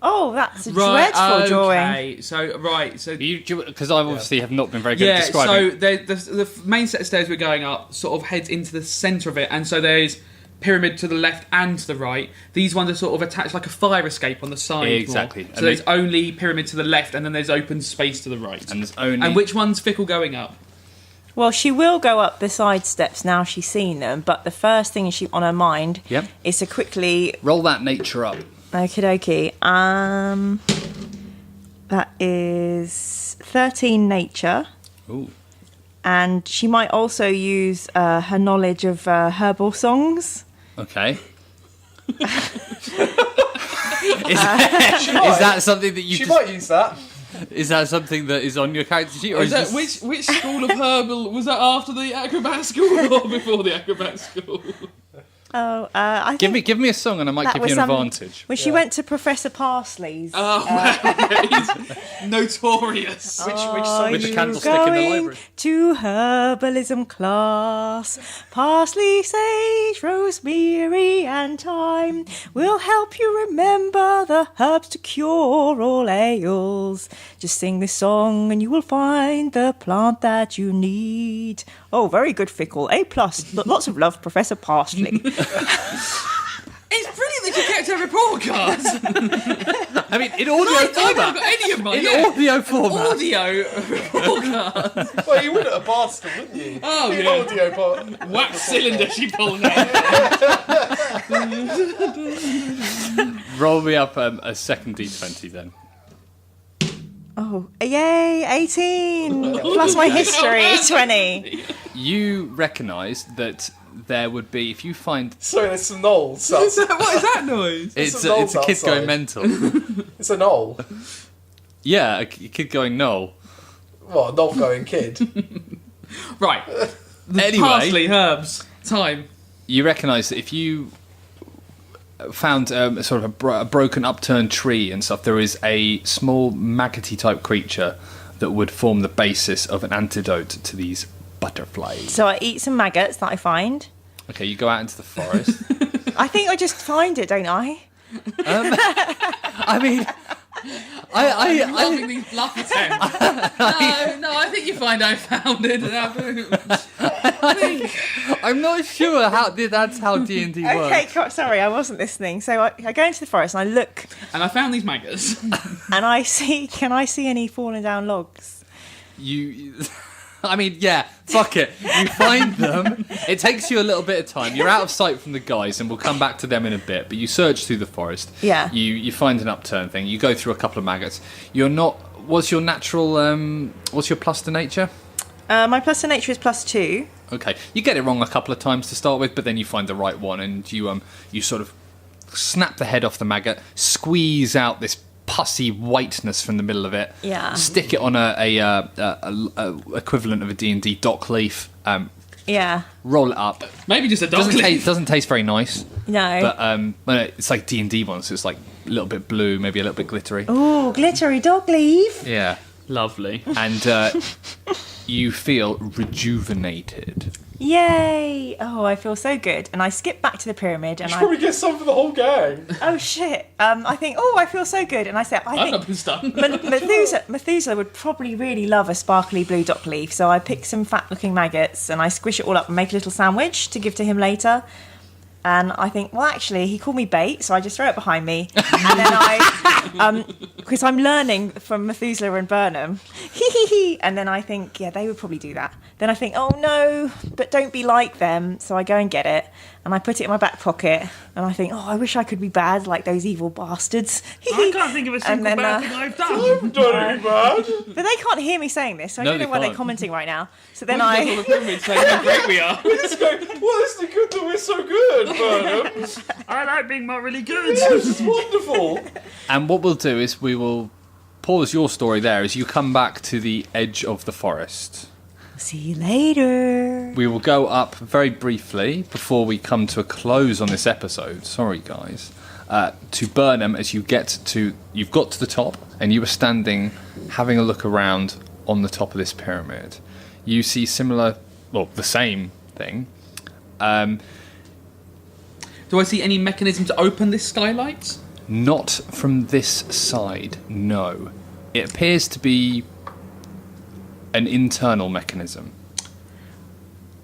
Oh, that's a Right. dreadful drawing. Okay. So Because I obviously have not been very good at yeah. describing. So the main set of stairs we're going up sort of heads into the centre of it, and so there's pyramid to the left and to the right. These ones are sort of attached like a fire escape on the side. Exactly. So And there's only pyramid to the left, and then there's open space to the right. And there's only. And which one's Fickle going up? Well, she will go up the side steps now she's seen them, but the first thing she on her mind Yep. is to quickly... Roll that nature up. Okie dokie. That is 13 nature. Ooh. And she might also use her knowledge of herbal songs. Okay. Is that something that you? She might use that. Is that something that is on your character sheet, or Is that which school of herbal was that after the acrobat school or before the acrobat school? Oh, I think Give me a song and I might that give was you an some- advantage. When she went to Professor Parsley's. He's notorious. Which Are song? With the you candlestick in the going library. to herbalism class? Parsley, sage, rosemary, and thyme will help you remember the herbs to cure all ails. Just sing this song and you will find the plant that you need. Oh, very good, Fickle. A+. Lots of love, Professor Parsley. It's brilliant that you kept her report cards. I mean, in audio I haven't format. got any of mine. In Yeah. audio format. Audio report cards. Well, you wouldn't have passed them, wouldn't you? Oh, The yeah. audio part. Wax cylinder she pulled out. Roll me up a second d20 then. Oh, yay, 18. Plus my history, 20. You recognise that there would be, if you find Sorry, there's some knolls. What is that noise? it's some a kid knolls going outside. mental. It's a knoll. Yeah, a kid going null. What, a knoll going kid? Right. Anyway, Parsley, herbs, thyme. you recognise that if you found sort of a broken upturned tree and stuff, there is a small maggoty type creature that would form the basis of an antidote to these butterflies. So I eat some maggots that I find. Okay, you go out into the forest. I think I just find it, don't I? I mean, I'm loving these bluff attempts. No, I think you find I found it. I'm not sure that's how D&D works. Okay, sorry, I wasn't listening. So I go into the forest and I look And I found these maggots. and I see, can I see any fallen down logs? I mean, yeah, fuck it. You find them. It takes you a little bit of time. You're out of sight from the guys, and we'll come back to them in a bit. But you search through the forest. Yeah. You find an upturned thing. You go through a couple of maggots. You're not. What's your natural? What's your plus to nature? My plus to nature is +2. Okay, you get it wrong a couple of times to start with, but then you find the right one, and you sort of snap the head off the maggot, squeeze out this pussy whiteness from the middle of it. Yeah. Stick it on a equivalent of a D&D dock leaf. Yeah. Roll it up. Maybe just a dog. Doesn't taste very nice, No. but it's like D&D one, so it's like a little bit blue, maybe a little bit glittery. Ooh, glittery dog leaf. Yeah, Lovely. and you feel rejuvenated. Yay! Oh, I feel so good. And I skip back to the pyramid and You should probably get some for the whole gang. oh shit. I think, oh, I feel so good. And I said, I I've not think been stung. Methuselah would probably really love a sparkly blue dock leaf. So I pick some fat looking maggots and I squish it all up and make a little sandwich to give to him later. And I think, well, actually, he called me bait, so I just throw it behind me. And then because I'm learning from Methuselah and Burnham. And then I think, yeah, they would probably do that. Then I think, oh no, but don't be like them. So I go and get it, and I put it in my back pocket. And I think, oh, I wish I could be bad like those evil bastards. I can't think of a single then, bad thing I've done. Don't be bad. But they can't hear me saying this, so I No, don't know they why they're can't. commenting right now. So then On I... the pyramid saying how great we are. This guy, well, isn't it good that we're so good, Burnham? I like being more really good. This is wonderful. And what we'll do is we will pause your story there as you come back to the edge of the forest. See you later. We will go up very briefly before we come to a close on this episode. Sorry, guys. To Burnham, as you've got to the top, and you were standing having a look around on the top of this pyramid. You see the same thing. Do I see any mechanism to open this skylight? Not from this side, no. It appears to be an internal mechanism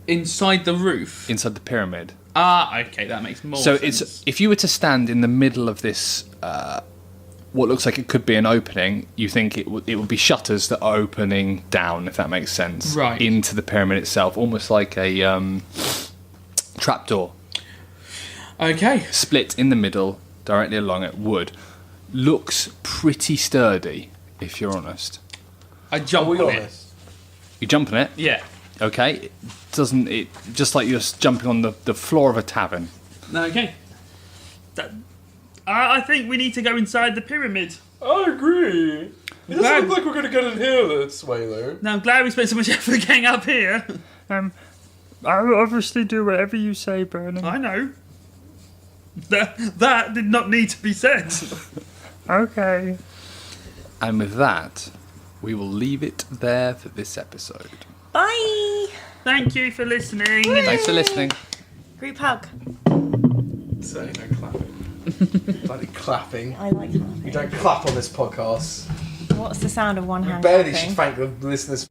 Inside the roof? inside the pyramid. Ah, okay, that makes more So sense. it's if you were to stand in the middle of this, what looks like it could be an opening, you think it would be shutters that are opening down, if that makes sense, Right. into the pyramid itself, almost like a trapdoor. Okay. Split in the middle, directly along it, wood. Looks pretty sturdy, if you're honest. I jump Are we on it. honest? You jump on it, Yeah. okay? Doesn't it just like you're jumping on the floor of a tavern? Okay. I think we need to go inside the pyramid. I agree. It doesn't Glad- look like we're going to get in here this way, though. Now, I'm glad we spent so much effort getting up here. I will obviously do whatever you say, Burnham. I know. That did not need to be said. Okay. And with that, we will leave it there for this episode. Bye. Thank you for listening. Thanks for listening. Group hug. So, no clapping. Bloody clapping. I like We clapping. don't clap on this podcast. What's the sound of one We hand barely clapping? should thank the listeners.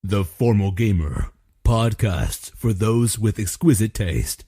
The Formal Gamer, podcasts for those with exquisite taste.